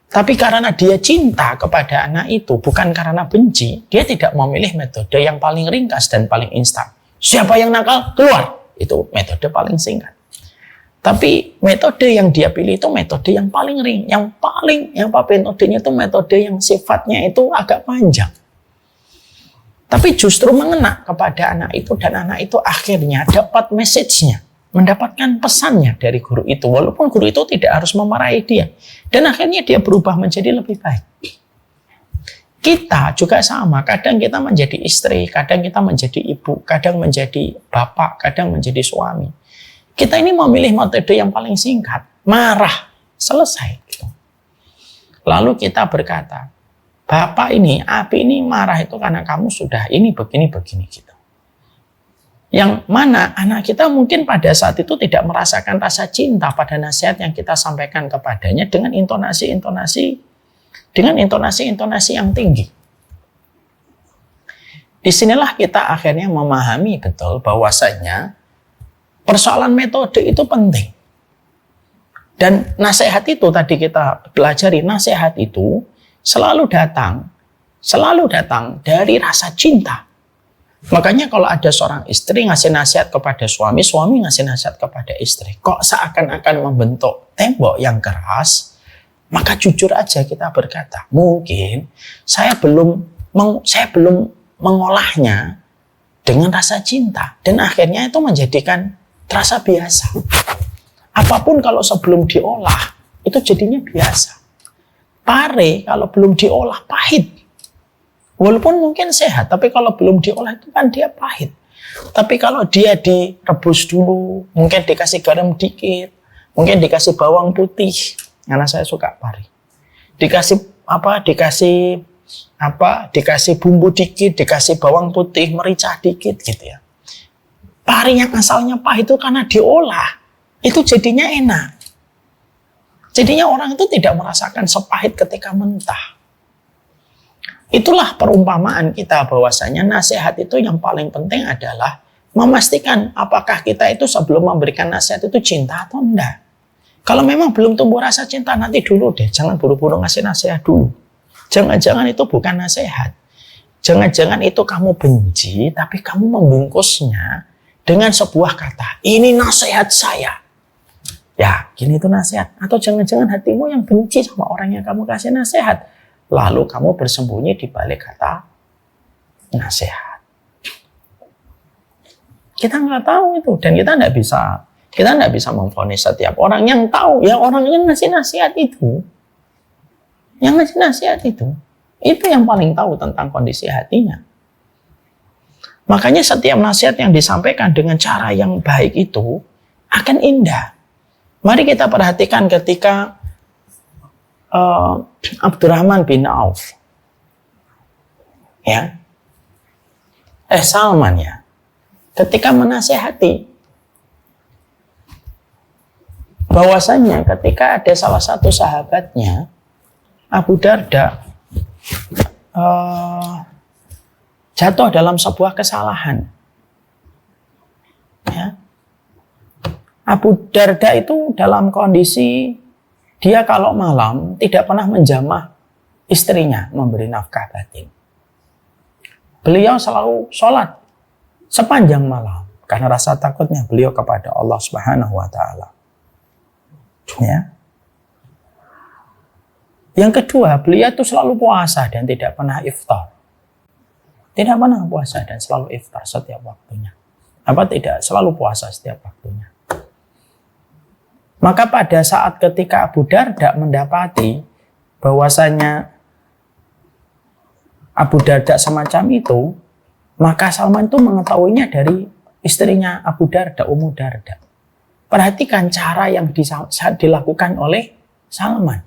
Tapi karena dia cinta kepada anak itu, bukan karena benci, dia tidak memilih metode yang paling ringkas dan paling instan. Siapa yang nakal, keluar. Itu metode paling singkat. Tapi metode yang dia pilih itu metode yang paling metodenya itu metode yang sifatnya itu agak panjang. Tapi justru mengena kepada anak itu, dan anak itu akhirnya dapat message-nya, mendapatkan pesannya dari guru itu, walaupun guru itu tidak harus memarahi dia, dan akhirnya dia berubah menjadi lebih baik. Kita juga sama, kadang kita menjadi istri, kadang kita menjadi ibu, kadang menjadi bapak, kadang menjadi suami. Kita ini memilih metode yang paling singkat, marah, selesai. Gitu. Lalu kita berkata, bapak ini, Abi ini marah itu karena kamu sudah ini begini-begini gitu. Yang mana anak kita mungkin pada saat itu tidak merasakan rasa cinta pada nasihat yang kita sampaikan kepadanya dengan intonasi-intonasi yang tinggi. Disinilah kita akhirnya memahami betul bahwasanya persoalan metode itu penting. Dan nasihat itu tadi kita pelajari, nasihat itu selalu datang dari rasa cinta. Makanya kalau ada seorang istri ngasih nasihat kepada suami, suami ngasih nasihat kepada istri, kok seakan-akan membentuk tembok yang keras, maka jujur aja kita berkata, mungkin saya belum mengolahnya dengan rasa cinta, dan akhirnya itu menjadikan terasa biasa. Apapun kalau sebelum diolah itu jadinya biasa. Pare kalau belum diolah pahit. Walaupun mungkin sehat, tapi kalau belum diolah itu kan dia pahit. Tapi kalau dia direbus dulu, mungkin dikasih garam dikit, mungkin dikasih bawang putih, karena saya suka pare. Dikasih bumbu dikit, dikasih bawang putih, merica dikit gitu ya. Pare yang asalnya pahit itu karena diolah, itu jadinya enak. Jadinya orang itu tidak merasakan sepahit ketika mentah. Itulah perumpamaan kita bahwasanya nasihat itu yang paling penting adalah memastikan apakah kita itu sebelum memberikan nasihat itu cinta atau enggak. Kalau memang belum tumbuh rasa cinta, nanti dulu deh. Jangan buru-buru ngasih nasihat dulu. Jangan-jangan itu bukan nasihat. Jangan-jangan itu kamu benci, tapi kamu membungkusnya dengan sebuah kata, ini nasihat saya. Ya, gini itu nasihat. Atau jangan-jangan hatimu yang benci sama orang yang kamu kasih nasihat. Lalu kamu bersembunyi di balik kata nasihat. Kita nggak tahu itu, dan kita nggak bisa memvonis setiap orang yang tahu. Ya orang yang ngasih nasihat itu, itu yang paling tahu tentang kondisi hatinya. Makanya setiap nasihat yang disampaikan dengan cara yang baik itu akan indah. Mari kita perhatikan ketika Abdurrahman bin Auf, ya, Salman ya, ketika menasihati bahwasanya ketika ada salah satu sahabatnya, Abu Darda, jatuh dalam sebuah kesalahan. Ya. Abu Darda itu dalam kondisi dia kalau malam tidak pernah menjamah istrinya memberi nafkah batin. Beliau selalu sholat sepanjang malam karena rasa takutnya beliau kepada Allah Subhanahu wa Ta'ala. Ya. Yang kedua, beliau itu selalu puasa dan tidak pernah iftar. Tidak pernah puasa dan selalu iftar setiap waktunya. Tidak selalu puasa setiap waktunya. Maka pada saat ketika Abu Darda mendapati bahwasanya Abu Darda semacam itu, maka Salman itu mengetahuinya dari istrinya Abu Darda, Ummu Darda. Perhatikan cara yang dilakukan oleh Salman.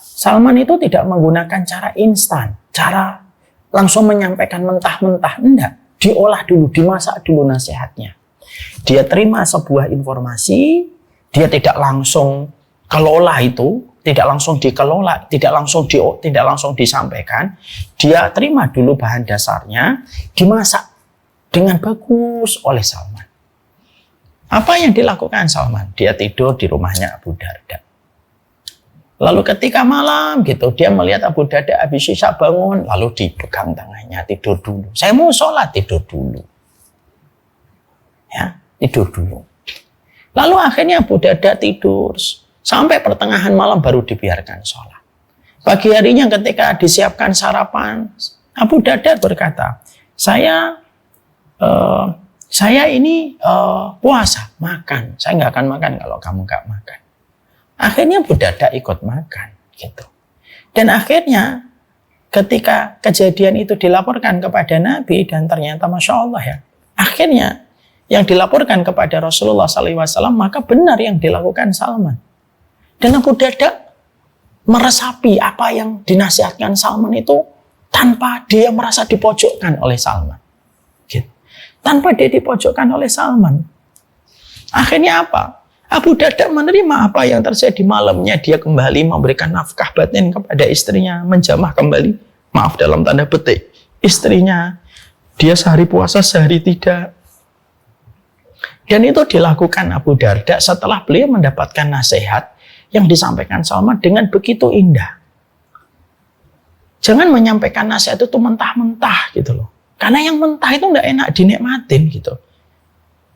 Salman itu tidak menggunakan cara instan, cara langsung menyampaikan mentah-mentah, enggak. Diolah dulu, dimasak dulu nasihatnya. Dia terima sebuah informasi, dia tidak langsung kelola itu, tidak langsung dikelola, tidak langsung disampaikan. Dia terima dulu bahan dasarnya, dimasak dengan bagus oleh Salman. Apa yang dilakukan Salman? Dia tidur di rumahnya Abu Darda. Lalu ketika malam gitu, dia melihat Abu Darda habis isya bangun, lalu dipegang tangannya, tidur dulu. Saya mau sholat, tidur dulu. Ya, tidur dulu. Lalu akhirnya Abu Darda tidur sampai pertengahan malam baru dibiarkan sholat. Pagi harinya ketika disiapkan sarapan, Abu Darda berkata, saya ini puasa, makan. Saya nggak akan makan kalau kamu nggak makan. Akhirnya Abu Darda ikut makan, gitu. Dan akhirnya ketika kejadian itu dilaporkan kepada Nabi dan ternyata Masya Allah ya, akhirnya yang dilaporkan kepada Rasulullah SAW, maka benar yang dilakukan Salman. Dan Abu Darda meresapi apa yang dinasihatkan Salman itu tanpa dia merasa dipojokkan oleh Salman. Gitu. Tanpa dia dipojokkan oleh Salman. Akhirnya apa? Abu Darda menerima apa yang terjadi. Malamnya dia kembali memberikan nafkah batin kepada istrinya, menjamah kembali, maaf dalam tanda petik, istrinya. Dia sehari puasa, sehari tidak. Dan itu dilakukan Abu Darda setelah beliau mendapatkan nasihat yang disampaikan Salman dengan begitu indah. Jangan menyampaikan nasihat itu mentah-mentah gitu loh. Karena yang mentah itu nggak enak dinikmatin gitu.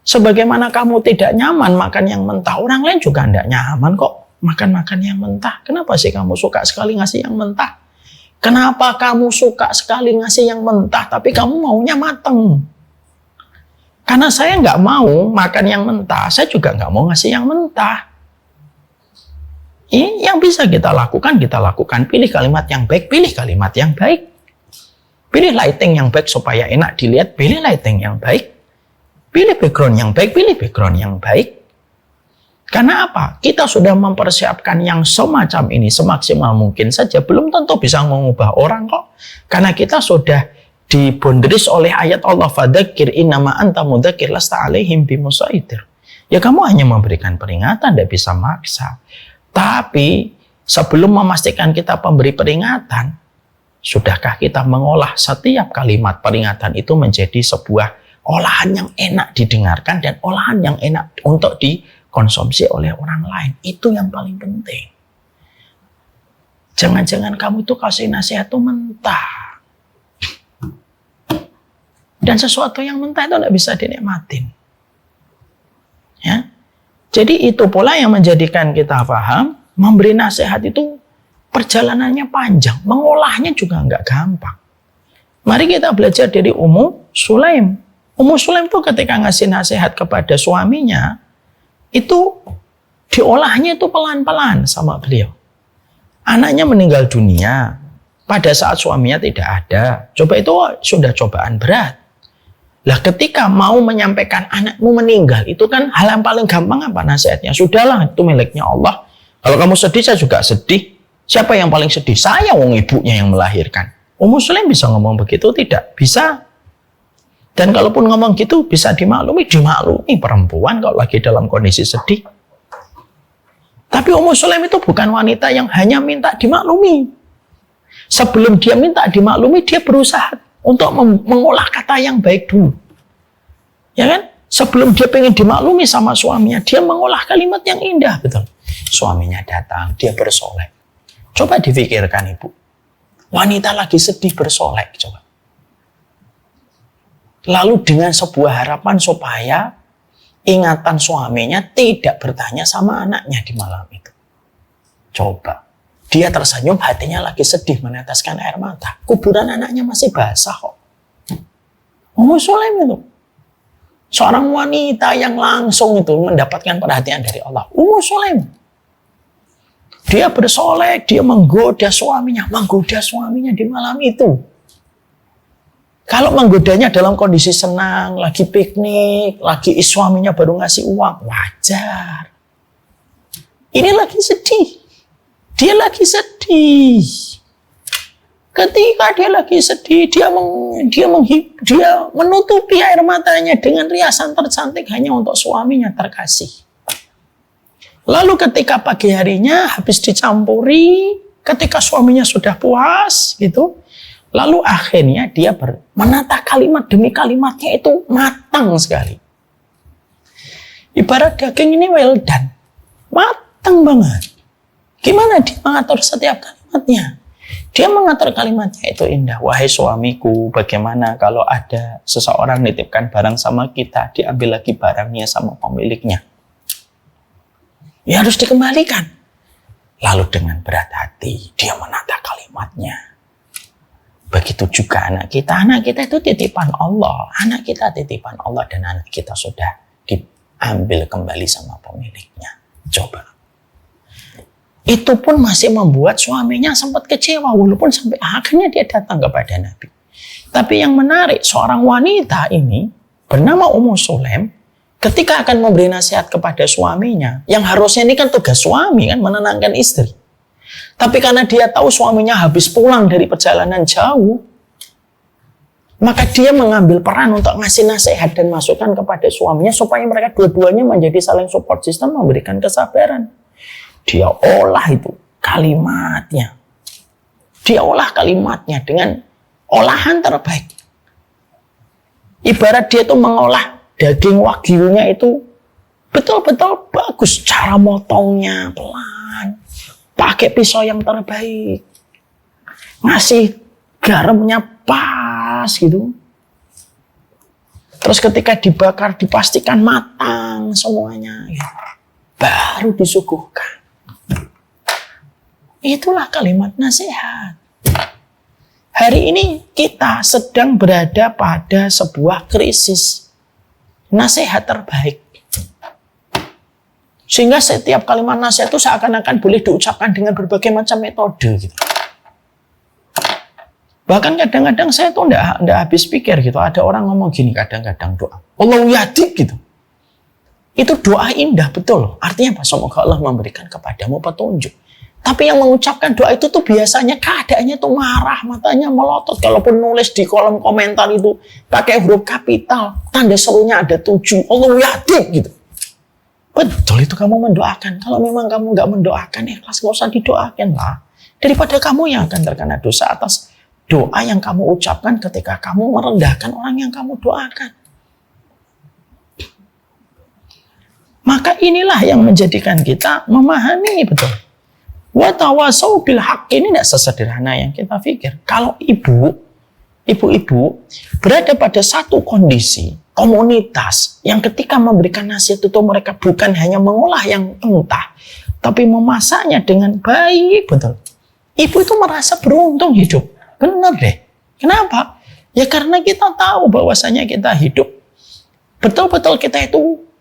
Sebagaimana kamu tidak nyaman makan yang mentah, orang lain juga nggak nyaman kok makan-makan yang mentah. Kenapa sih kamu suka sekali ngasih yang mentah? Kenapa kamu suka sekali ngasih yang mentah, tapi kamu maunya mateng? Karena saya nggak mau makan yang mentah, saya juga nggak mau ngasih yang mentah. Ini yang bisa kita lakukan, pilih kalimat yang baik, pilih kalimat yang baik. Pilih lighting yang baik supaya enak dilihat, pilih lighting yang baik. Pilih background yang baik, pilih background yang baik. Karena apa? Kita sudah mempersiapkan yang semacam ini semaksimal mungkin saja, belum tentu bisa mengubah orang kok. Karena kita sudah dibonderis oleh ayat Allah, fadzakir innama anta mudzakir lasta alaihim bimusaitir. Ya kamu hanya memberikan peringatan, tidak bisa maksa. Tapi sebelum memastikan kita pemberi peringatan, sudahkah kita mengolah setiap kalimat peringatan itu menjadi sebuah olahan yang enak didengarkan dan olahan yang enak untuk dikonsumsi oleh orang lain? Itu yang paling penting. Jangan-jangan kamu itu kasih nasihat itu mentah. Dan sesuatu yang mentah itu tidak bisa dinikmatin. Ya. Jadi itu pula yang menjadikan kita paham, memberi nasihat itu perjalanannya panjang, mengolahnya juga nggak gampang. Mari kita belajar dari Ummu Sulaim. Ummu Sulaim itu ketika ngasih nasihat kepada suaminya, itu diolahnya itu pelan-pelan sama beliau. Anaknya meninggal dunia, pada saat suaminya tidak ada. Coba itu sudah cobaan berat. Lah ketika mau menyampaikan anakmu meninggal, itu kan hal yang paling gampang apa nasihatnya? Sudahlah, itu miliknya Allah. Kalau kamu sedih, saya juga sedih. Siapa yang paling sedih? Saya, wong ibunya yang melahirkan. Ummu Sulaim bisa ngomong begitu? Tidak bisa. Dan kalaupun ngomong gitu, bisa dimaklumi perempuan kalau lagi dalam kondisi sedih. Tapi Ummu Sulaim itu bukan wanita yang hanya minta dimaklumi. Sebelum dia minta dimaklumi, dia berusaha untuk mengolah kata yang baik dulu. Ya kan? Sebelum dia pengen dimaklumi sama suaminya, dia mengolah kalimat yang indah, betul. Suaminya datang, dia bersolek. Coba difikirkan ibu. Wanita lagi sedih bersolek, coba. Lalu dengan sebuah harapan supaya ingatan suaminya tidak bertanya sama anaknya di malam itu. Coba. Dia tersenyum, hatinya lagi sedih meneteskan air mata. Kuburan anaknya masih basah kok. Ummu Sulaim itu. Seorang wanita yang langsung itu mendapatkan perhatian dari Allah. Ummu Sulaim. Dia bersolek, dia menggoda suaminya di malam itu. Kalau menggodanya dalam kondisi senang, lagi piknik, lagi suaminya baru ngasih uang, wajar. Ini lagi sedih. Dia lagi sedih. Ketika dia lagi sedih, dia menutupi air matanya dengan riasan tercantik hanya untuk suaminya terkasih. Lalu ketika pagi harinya habis dicampuri, ketika suaminya sudah puas, gitu, lalu akhirnya dia menata kalimat demi kalimatnya itu matang sekali. Ibarat daging ini well done, matang banget. Gimana dia mengatur setiap kalimatnya? Dia mengatur kalimatnya itu indah. Wahai suamiku, bagaimana kalau ada seseorang nitipkan barang sama kita, diambil lagi barangnya sama pemiliknya? Ya harus dikembalikan. Lalu dengan berat hati, dia menata kalimatnya. Begitu juga anak kita itu titipan Allah. Anak kita titipan Allah dan anak kita sudah diambil kembali sama pemiliknya. Coba. Itu pun masih membuat suaminya sempat kecewa walaupun sampai akhirnya dia datang kepada Nabi. Tapi yang menarik, seorang wanita ini bernama Ummu Sulaim ketika akan memberi nasihat kepada suaminya, yang harusnya ini kan tugas suami kan menenangkan istri. Tapi karena dia tahu suaminya habis pulang dari perjalanan jauh, maka dia mengambil peran untuk ngasih nasihat dan masukan kepada suaminya supaya mereka dua-duanya menjadi saling support system, memberikan kesabaran. Dia olah itu kalimatnya. Dia olah kalimatnya dengan olahan terbaik. Ibarat dia itu mengolah daging wagyunya itu betul-betul bagus. Cara motongnya pelan. Pakai pisau yang terbaik. Ngasih garamnya pas gitu. Terus ketika dibakar dipastikan matang semuanya. Gitu. Baru disuguhkan. Itulah kalimat nasihat. Hari ini kita sedang berada pada sebuah krisis. Nasihat terbaik. Sehingga setiap kalimat nasihat itu seakan-akan boleh diucapkan dengan berbagai macam metode gitu. Bahkan kadang-kadang saya tuh enggak habis pikir gitu. Ada orang ngomong gini kadang-kadang doa. Allah yadik gitu. Itu doa indah betul. Artinya apa? Semoga Allah memberikan kepadamu petunjuk. Tapi yang mengucapkan doa itu tuh biasanya keadaannya tuh marah, matanya melotot. Kalaupun nulis di kolom komentar itu pakai huruf kapital, tanda serunya ada 7. Allah yadik gitu. Betul itu kamu mendoakan. Kalau memang kamu nggak mendoakan, ikhlas nggak usah didoakan lah. Daripada kamu yang akan terkena dosa atas doa yang kamu ucapkan ketika kamu merendahkan orang yang kamu doakan. Maka inilah yang menjadikan kita memahami betul. Wa tawasau bil haqq ini tidak sesederhana yang kita pikir. Kalau ibu-ibu berada pada satu kondisi komunitas yang ketika memberikan nasihat itu mereka bukan hanya mengolah yang mentah, tapi memasaknya dengan baik, betul. Ibu itu merasa beruntung hidup. Benar deh. Kenapa? Ya karena kita tahu bahwasanya kita hidup. Betul-betul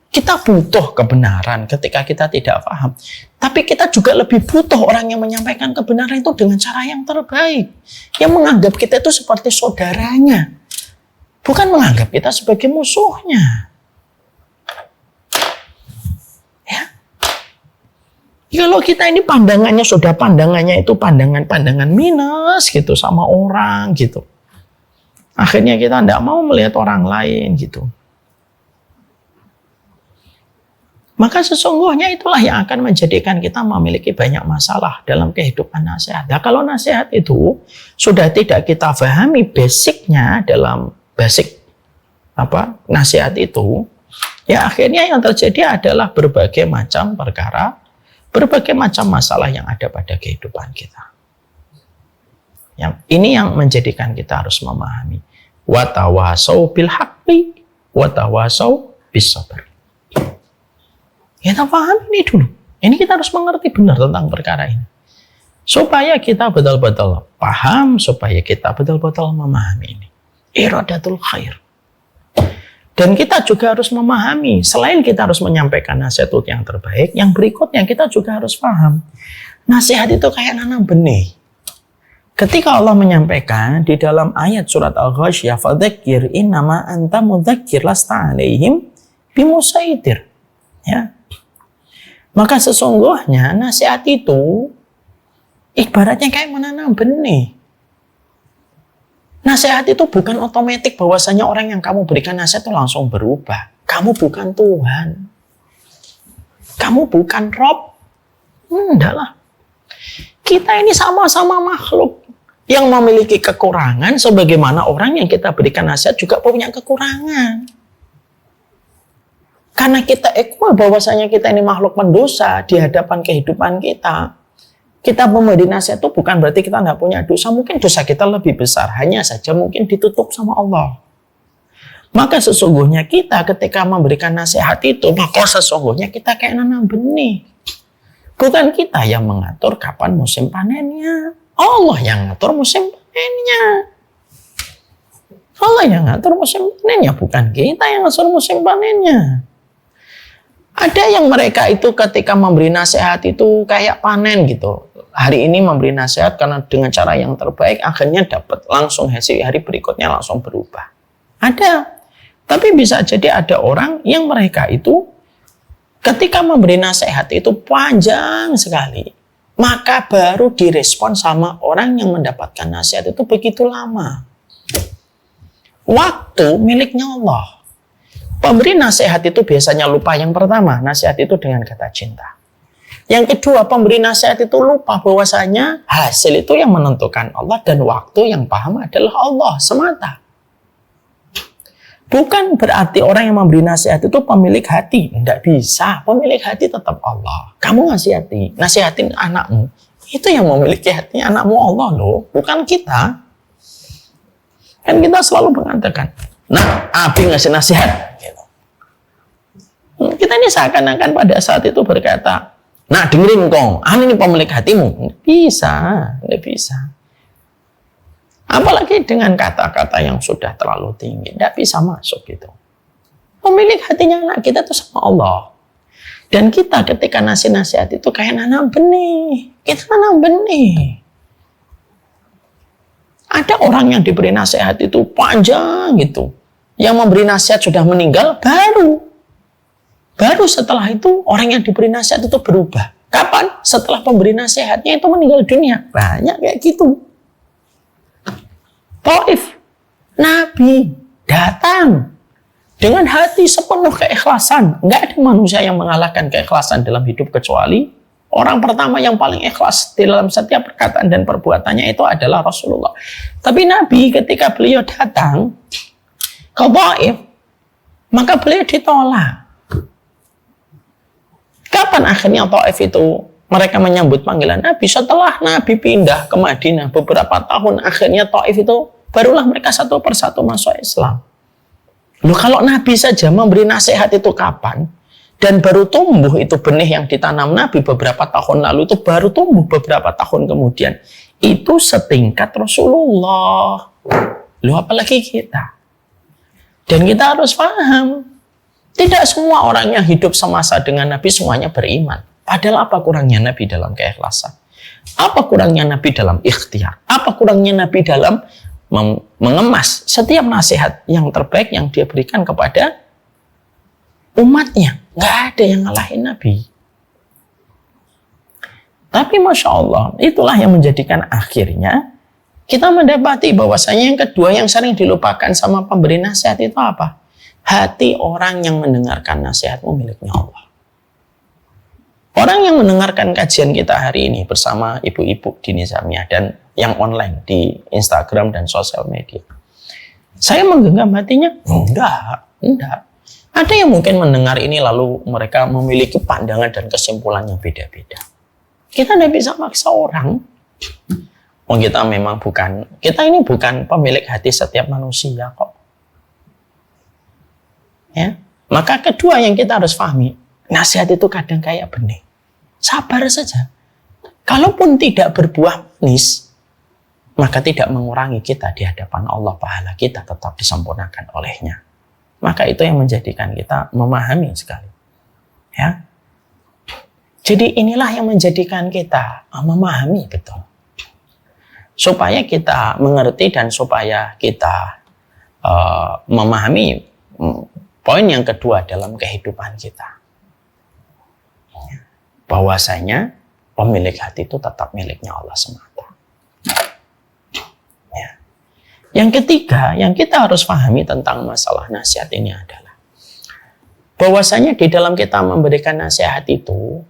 kita butuh kebenaran ketika kita tidak paham. Tapi kita juga lebih butuh orang yang menyampaikan kebenaran itu dengan cara yang terbaik. Yang menganggap kita itu seperti saudaranya. Bukan menganggap kita sebagai musuhnya. Ya. Kalau kita ini pandangannya itu pandangan minus gitu sama orang gitu. Akhirnya kita tidak mau melihat orang lain gitu. Maka sesungguhnya itulah yang akan menjadikan kita memiliki banyak masalah dalam kehidupan nasihat. Nah, kalau nasihat itu sudah tidak kita pahami basicnya dalam basic nasihat itu, ya akhirnya yang terjadi adalah berbagai macam perkara, berbagai macam masalah yang ada pada kehidupan kita. Ini yang menjadikan kita harus memahami. Wa tawasau bil haqqi wa tawasau bis sabr. Kita paham ini dulu. Ini kita harus mengerti benar tentang perkara ini. Supaya kita betul-betul paham, supaya kita betul-betul memahami ini. Iradatul khair. Dan kita juga harus memahami, selain kita harus menyampaikan nasihat yang terbaik, yang berikutnya kita juga harus paham. Nasihat itu kayak nanam benih. Ketika Allah menyampaikan di dalam ayat surat Al-Ghasyiyah, fadzakir innama anta mudzakir lasta alaihim bimusaitir. Ya. Maka sesungguhnya nasihat itu ibaratnya kayak menanam benih. Nasihat itu bukan otomatis bahwasanya orang yang kamu berikan nasihat itu langsung berubah. Kamu bukan Tuhan. Kamu bukan Rob. Enggak lah. Kita ini sama-sama makhluk yang memiliki kekurangan sebagaimana orang yang kita berikan nasihat juga punya kekurangan. Karena kita equal bahwasanya kita ini makhluk pendosa di hadapan kehidupan kita. Kita memberi nasihat itu bukan berarti kita tidak punya dosa. Mungkin dosa kita lebih besar. Hanya saja mungkin ditutup sama Allah. Maka sesungguhnya kita ketika memberikan nasihat itu, maka sesungguhnya kita kayak nanam benih. Bukan kita yang mengatur kapan musim panennya. Allah yang mengatur musim panennya. Allah yang ngatur musim panennya, bukan kita yang ngatur musim panennya. Ada yang mereka itu ketika memberi nasihat itu kayak panen gitu. Hari ini memberi nasihat karena dengan cara yang terbaik, akhirnya dapat langsung hasil, hari berikutnya langsung berubah. Ada. Tapi bisa jadi ada orang yang mereka itu ketika memberi nasihat itu panjang sekali. Maka baru direspon sama orang yang mendapatkan nasihat itu begitu lama. Waktu miliknya Allah. Pemberi nasihat itu biasanya lupa. Yang pertama, nasihat itu dengan kata cinta. Yang kedua, pemberi nasihat itu lupa bahwasanya hasil itu yang menentukan Allah dan waktu yang paham adalah Allah semata. Bukan berarti orang yang memberi nasihat itu pemilik hati. Tidak bisa. Pemilik hati tetap Allah. Kamu nasihatin anakmu. Itu yang memiliki hati anakmu Allah loh. Bukan kita. Kan kita selalu mengatakan, nah, Abi ngasih nasihat. Gitu. Kita ini seakan-akan pada saat itu berkata, nah dengerin kong, ini pemilik hatimu. Tidak bisa. Apalagi dengan kata-kata yang sudah terlalu tinggi. Tidak bisa masuk gitu. Pemilik hatinya anak kita itu sama Allah. Dan kita ketika nasihat itu kayak nanam benih. Kita nanam benih. Ada orang yang diberi nasihat itu panjang gitu. Yang memberi nasihat sudah meninggal, baru setelah itu orang yang diberi nasihat itu berubah. Kapan? Setelah pemberi nasihatnya itu meninggal dunia. Banyak kayak gitu. Taif, Nabi datang dengan hati sepenuh keikhlasan. Nggak ada manusia yang mengalahkan keikhlasan dalam hidup kecuali orang pertama yang paling ikhlas di dalam setiap perkataan dan perbuatannya itu adalah Rasulullah. Tapi Nabi ketika beliau datang ke Taif, maka beliau ditolak. Kapan akhirnya Taif itu mereka menyambut panggilan Nabi? Setelah Nabi pindah ke Madinah beberapa tahun, akhirnya Taif itu barulah mereka satu persatu masuk Islam. Loh, kalau Nabi saja memberi nasihat itu kapan? Dan baru tumbuh itu benih yang ditanam Nabi beberapa tahun lalu itu baru tumbuh beberapa tahun kemudian. Itu setingkat Rasulullah. Loh, apalagi kita. Dan kita harus paham. Tidak semua orang yang hidup semasa dengan Nabi semuanya beriman. Padahal apa kurangnya Nabi dalam keikhlasan? Apa kurangnya Nabi dalam ikhtiar? Apa kurangnya Nabi dalam mengemas setiap nasihat yang terbaik yang dia berikan kepada umatnya? Nggak ada yang ngalahin Nabi. Tapi Masya Allah, itulah yang menjadikan akhirnya kita mendapati bahwasanya yang kedua yang sering dilupakan sama pemberi nasihat itu apa? Hati orang yang mendengarkan nasihatmu miliknya Allah. Orang yang mendengarkan kajian kita hari ini bersama ibu-ibu di Nizamiyah dan yang online di Instagram dan sosial media. Saya menggenggam hatinya? Enggak. Ada yang mungkin mendengar ini lalu mereka memiliki pandangan dan kesimpulan yang beda-beda. Kita tidak bisa maksa orang. Kita ini bukan pemilik hati setiap manusia kok. Ya. Maka kedua yang kita harus pahami, nasihat itu kadang kayak benih. Sabar saja. Kalaupun tidak berbuah manis, maka tidak mengurangi kita di hadapan Allah, pahala kita tetap disempurnakan olehnya. Maka itu yang menjadikan kita memahami sekali. Ya. Jadi inilah yang menjadikan kita memahami betul. Supaya kita mengerti dan supaya kita memahami poin yang kedua dalam kehidupan kita. Bahwasanya pemilik hati itu tetap miliknya Allah semata. Ya. Yang ketiga, yang kita harus pahami tentang masalah nasihat ini adalah bahwasanya di dalam kita memberikan nasihat itu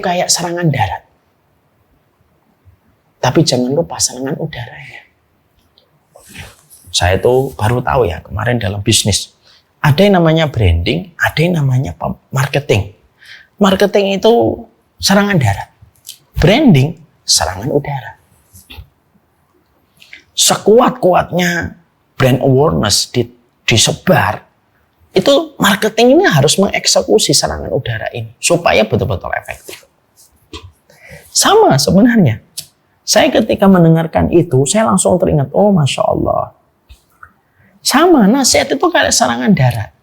kayak serangan darat. Tapi jangan lupa serangan udaranya. Saya tuh baru tahu ya kemarin dalam bisnis. Ada yang namanya branding, ada yang namanya marketing. Marketing itu serangan darat. Branding, serangan udara. Sekuat-kuatnya brand awareness disebar, itu marketing ini harus mengeksekusi serangan udara ini supaya betul-betul efektif. Sama sebenarnya. Saya ketika mendengarkan itu, saya langsung teringat, oh Masya Allah. Sama, nasihat itu kayak serangan darat.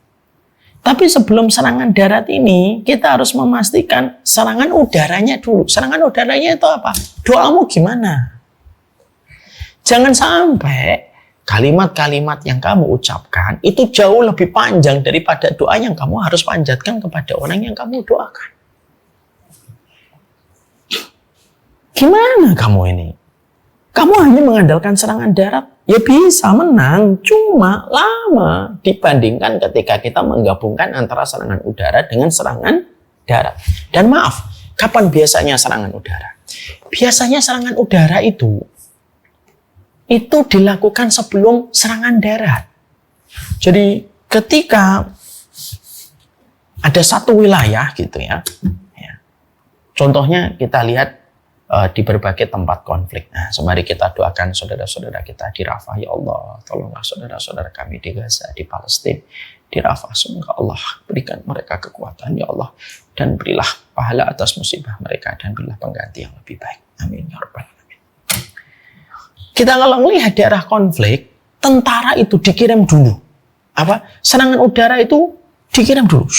Tapi sebelum serangan darat ini, kita harus memastikan serangan udaranya dulu. Serangan udaranya itu apa? Doamu gimana? Jangan sampai kalimat-kalimat yang kamu ucapkan itu jauh lebih panjang daripada doa yang kamu harus panjatkan kepada orang yang kamu doakan. Gimana kamu ini? Kamu hanya mengandalkan serangan darat, ya bisa menang, cuma lama dibandingkan ketika kita menggabungkan antara serangan udara dengan serangan darat. Dan maaf, kapan biasanya serangan udara? Biasanya serangan udara itu dilakukan sebelum serangan darat. Jadi ketika ada satu wilayah gitu ya, contohnya kita lihat di berbagai tempat konflik. Nah, mari kita doakan saudara-saudara kita di Rafah. Ya Allah, tolonglah saudara-saudara kami di Gaza, di Palestina, di Rafah. Semoga Allah berikan mereka kekuatan, ya Allah. Dan berilah pahala atas musibah mereka. Dan berilah pengganti yang lebih baik. Amin. Ya Rabbal Alamin. Kita kalau melihat daerah konflik, tentara itu dikirim dulu. Serangan udara itu dikirim dulu.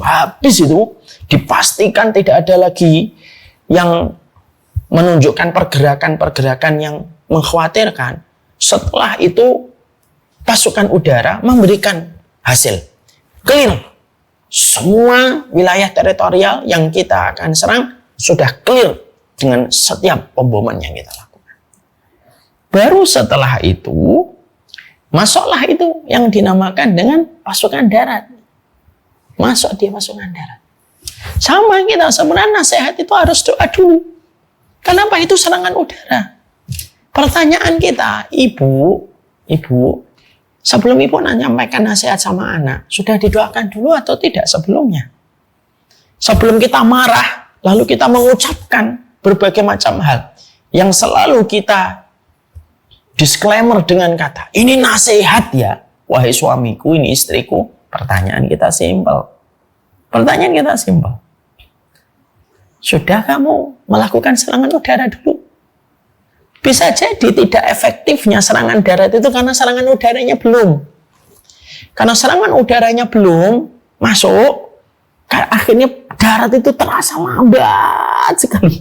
Habis itu, dipastikan tidak ada lagi yang menunjukkan pergerakan-pergerakan yang mengkhawatirkan. Setelah itu pasukan udara memberikan hasil clear. Semua wilayah teritorial yang kita akan serang sudah clear dengan setiap pemboman yang kita lakukan. Baru setelah itu masuklah itu yang dinamakan dengan pasukan darat. Masuk dia pasukan darat. Sama kita, sebenarnya nasihat itu harus doa dulu. Kenapa? Itu serangan udara. Pertanyaan kita, ibu, sebelum ibu menyampaikan nasihat sama anak, sudah didoakan dulu atau tidak sebelumnya? Sebelum kita marah, lalu kita mengucapkan berbagai macam hal yang selalu kita disclaimer dengan kata, ini nasihat ya, wahai suamiku, ini istriku. Pertanyaan kita simpel. Sudah kamu melakukan serangan udara dulu? Bisa jadi tidak efektifnya serangan darat itu karena serangan udaranya belum. Karena serangan udaranya belum masuk, akhirnya darat itu terasa lambat sekali.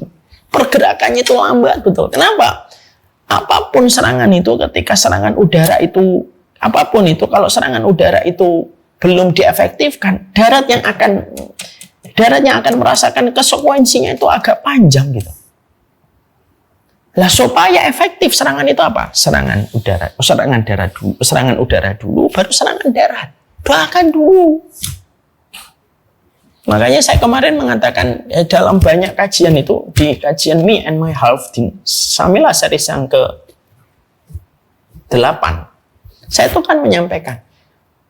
Pergerakannya itu lambat betul. Kenapa? Apapun serangan itu, ketika serangan udara itu, apapun itu, kalau serangan udara itu belum diefektifkan, darat yang akan merasakan konsekuensinya itu agak panjang gitu. Lah supaya efektif serangan itu apa? Serangan udara dulu, baru serangan darat. Doakan dulu. Makanya saya kemarin mengatakan dalam banyak kajian itu, di kajian Me and My Half di Samila series yang ke-8, saya itu kan menyampaikan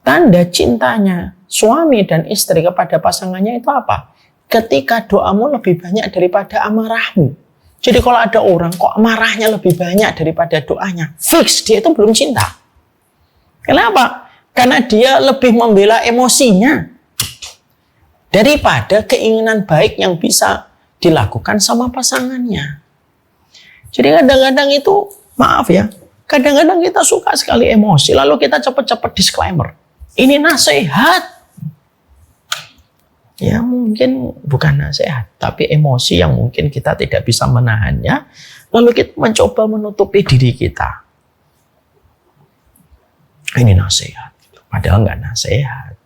tanda cintanya suami dan istri kepada pasangannya itu apa? Ketika doamu lebih banyak daripada amarahmu. Jadi kalau ada orang kok marahnya lebih banyak daripada doanya, fix dia itu belum cinta. Kenapa? Karena dia lebih membela emosinya daripada keinginan baik yang bisa dilakukan sama pasangannya. Jadi kadang-kadang itu, maaf ya, kadang-kadang kita suka sekali emosi, lalu kita cepat-cepat disclaimer. Ini nasihat. Ya mungkin bukan nasihat, tapi emosi yang mungkin kita tidak bisa menahannya, lalu kita mencoba menutupi diri kita. Ini nasihat, padahal nggak nasihat.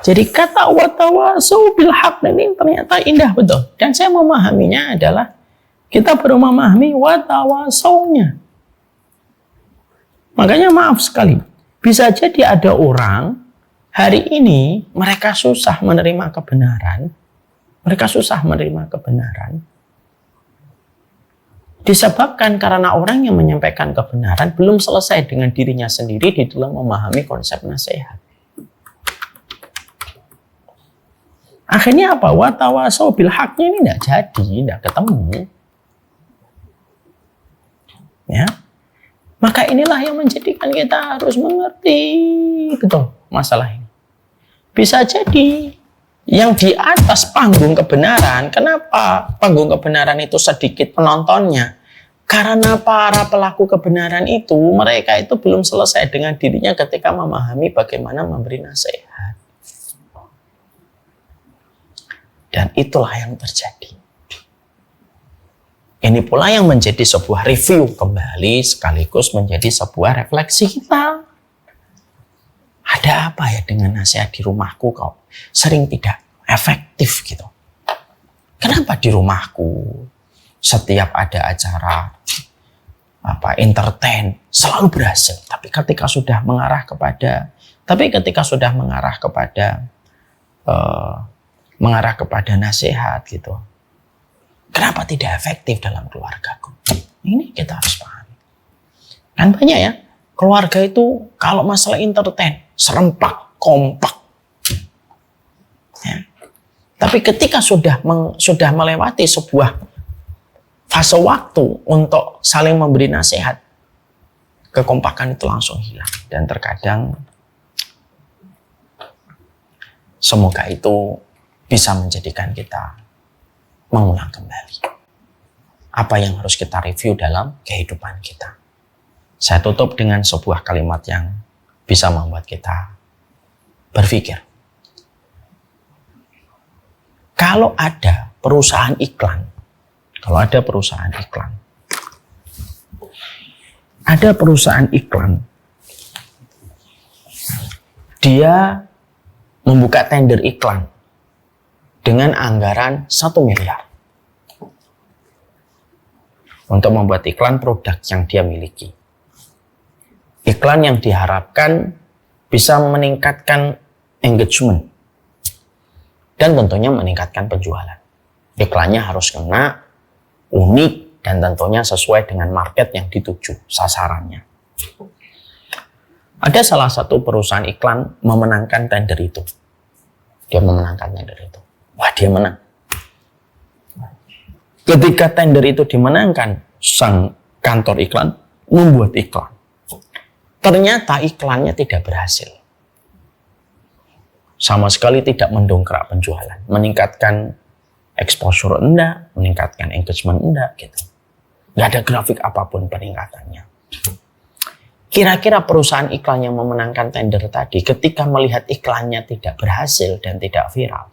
Jadi kata watawasau bil haq ini ternyata indah betul. Dan saya memahaminya adalah kita perlu memahami watawasaunya. Makanya maaf sekali, bisa jadi ada orang hari ini mereka susah menerima kebenaran. Disebabkan karena orang yang menyampaikan kebenaran belum selesai dengan dirinya sendiri di dalam memahami konsep nasihat. Akhirnya apa? Watawasau bil haqnya ini tidak jadi, tidak ketemu. Ya. Maka inilah yang menjadikan kita harus mengerti betul masalah ini. Bisa jadi yang di atas panggung kebenaran. Kenapa panggung kebenaran itu sedikit penontonnya? Karena para pelaku kebenaran itu, mereka itu belum selesai dengan dirinya ketika memahami bagaimana memberi nasihat. Dan itulah yang terjadi. Ini pula yang menjadi sebuah review kembali sekaligus menjadi sebuah refleksi kita. Ada apa ya dengan nasihat di rumahku kok sering tidak efektif gitu? Kenapa di rumahku setiap ada acara entertain selalu berhasil, tapi ketika sudah mengarah kepada nasihat gitu, kenapa tidak efektif dalam keluargaku? Ini kita harus pahami. Kan banyak ya keluarga itu kalau masalah entertain serempak, kompak. Ya. Tapi ketika sudah melewati sebuah fase waktu untuk saling memberi nasihat, kekompakan itu langsung hilang. Dan terkadang semoga itu bisa menjadikan kita mengulang kembali apa yang harus kita review dalam kehidupan kita. Saya tutup dengan sebuah kalimat yang bisa membuat kita berpikir. Kalau ada perusahaan iklan, dia membuka tender iklan dengan anggaran 1 miliar untuk membuat iklan produk yang dia miliki. Iklan yang diharapkan bisa meningkatkan engagement dan tentunya meningkatkan penjualan. Iklannya harus kena, unik, dan tentunya sesuai dengan market yang dituju, sasarannya. Ada salah satu perusahaan iklan memenangkan tender itu. Dia memenangkan tender itu. Wah, dia menang. Ketika tender itu dimenangkan, sang kantor iklan membuat iklan. Ternyata iklannya tidak berhasil. Sama sekali tidak mendongkrak penjualan, meningkatkan exposure enggak, meningkatkan engagement enggak gitu. Nggak ada grafik apapun peningkatannya. Kira-kira perusahaan iklan yang memenangkan tender tadi ketika melihat iklannya tidak berhasil dan tidak viral,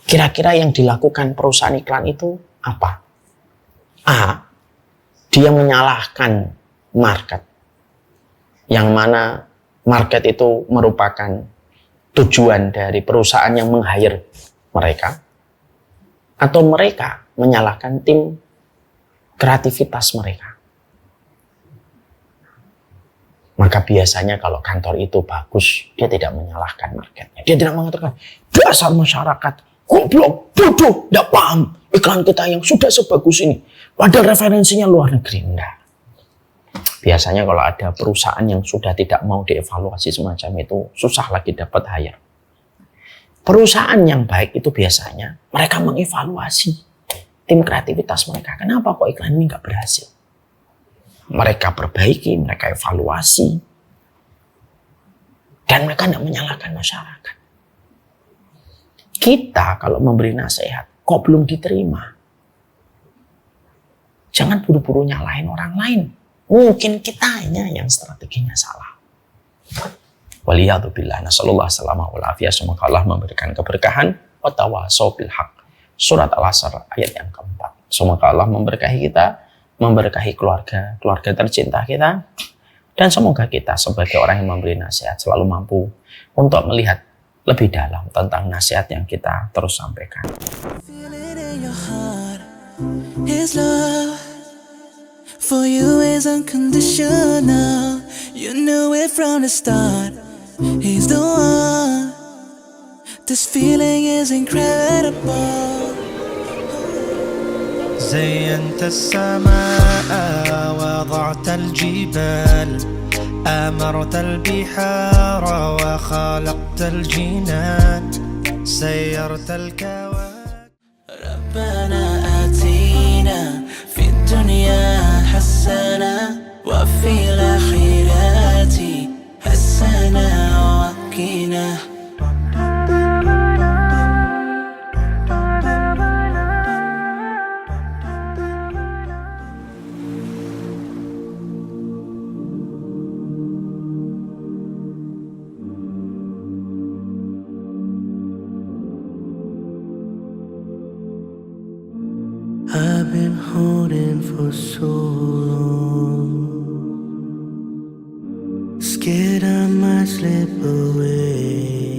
kira-kira yang dilakukan perusahaan iklan itu apa? A, dia menyalahkan market, yang mana market itu merupakan tujuan dari perusahaan yang meng-hire mereka, atau mereka menyalahkan tim kreativitas mereka. Maka biasanya kalau kantor itu bagus, dia tidak menyalahkan marketnya. Dia tidak mengatakan, dasar masyarakat, goblok, bodoh, tidak paham iklan kita yang sudah sebagus ini. Padahal referensinya luar negeri. Enggak. Biasanya kalau ada perusahaan yang sudah tidak mau dievaluasi semacam itu, susah lagi dapat hire. Perusahaan yang baik itu biasanya mereka mengevaluasi tim kreativitas mereka. Kenapa kok iklan ini nggak berhasil? Mereka perbaiki, mereka evaluasi. Dan mereka tidak menyalahkan masyarakat. Kita kalau memberi nasihat, kok belum diterima? Jangan buru-buru nyalahin orang lain. Mungkin kitanya yang strateginya salah. Waliyadzubillah, nasallallahu alaihi wasallam. Semoga Allah memberikan keberkahan. Wa tawasau bil haq. Surat Al-Asr ayat yang keempat. Semoga Allah memberkahi kita, memberkahi keluarga tercinta kita, dan semoga kita sebagai orang yang memberi nasihat selalu mampu untuk melihat lebih dalam tentang nasihat yang kita terus sampaikan. His love for you is unconditional. You knew it from the start. He's the one. This feeling is incredible. زينت السماء وضعت الجبال أمرت البحار وخلقت الجنان سيرت الكواكب ربنا آتينا في الدنيا حسنة وفي الآخرة حسنة وقنا I've been holding for so long, scared I might slip away.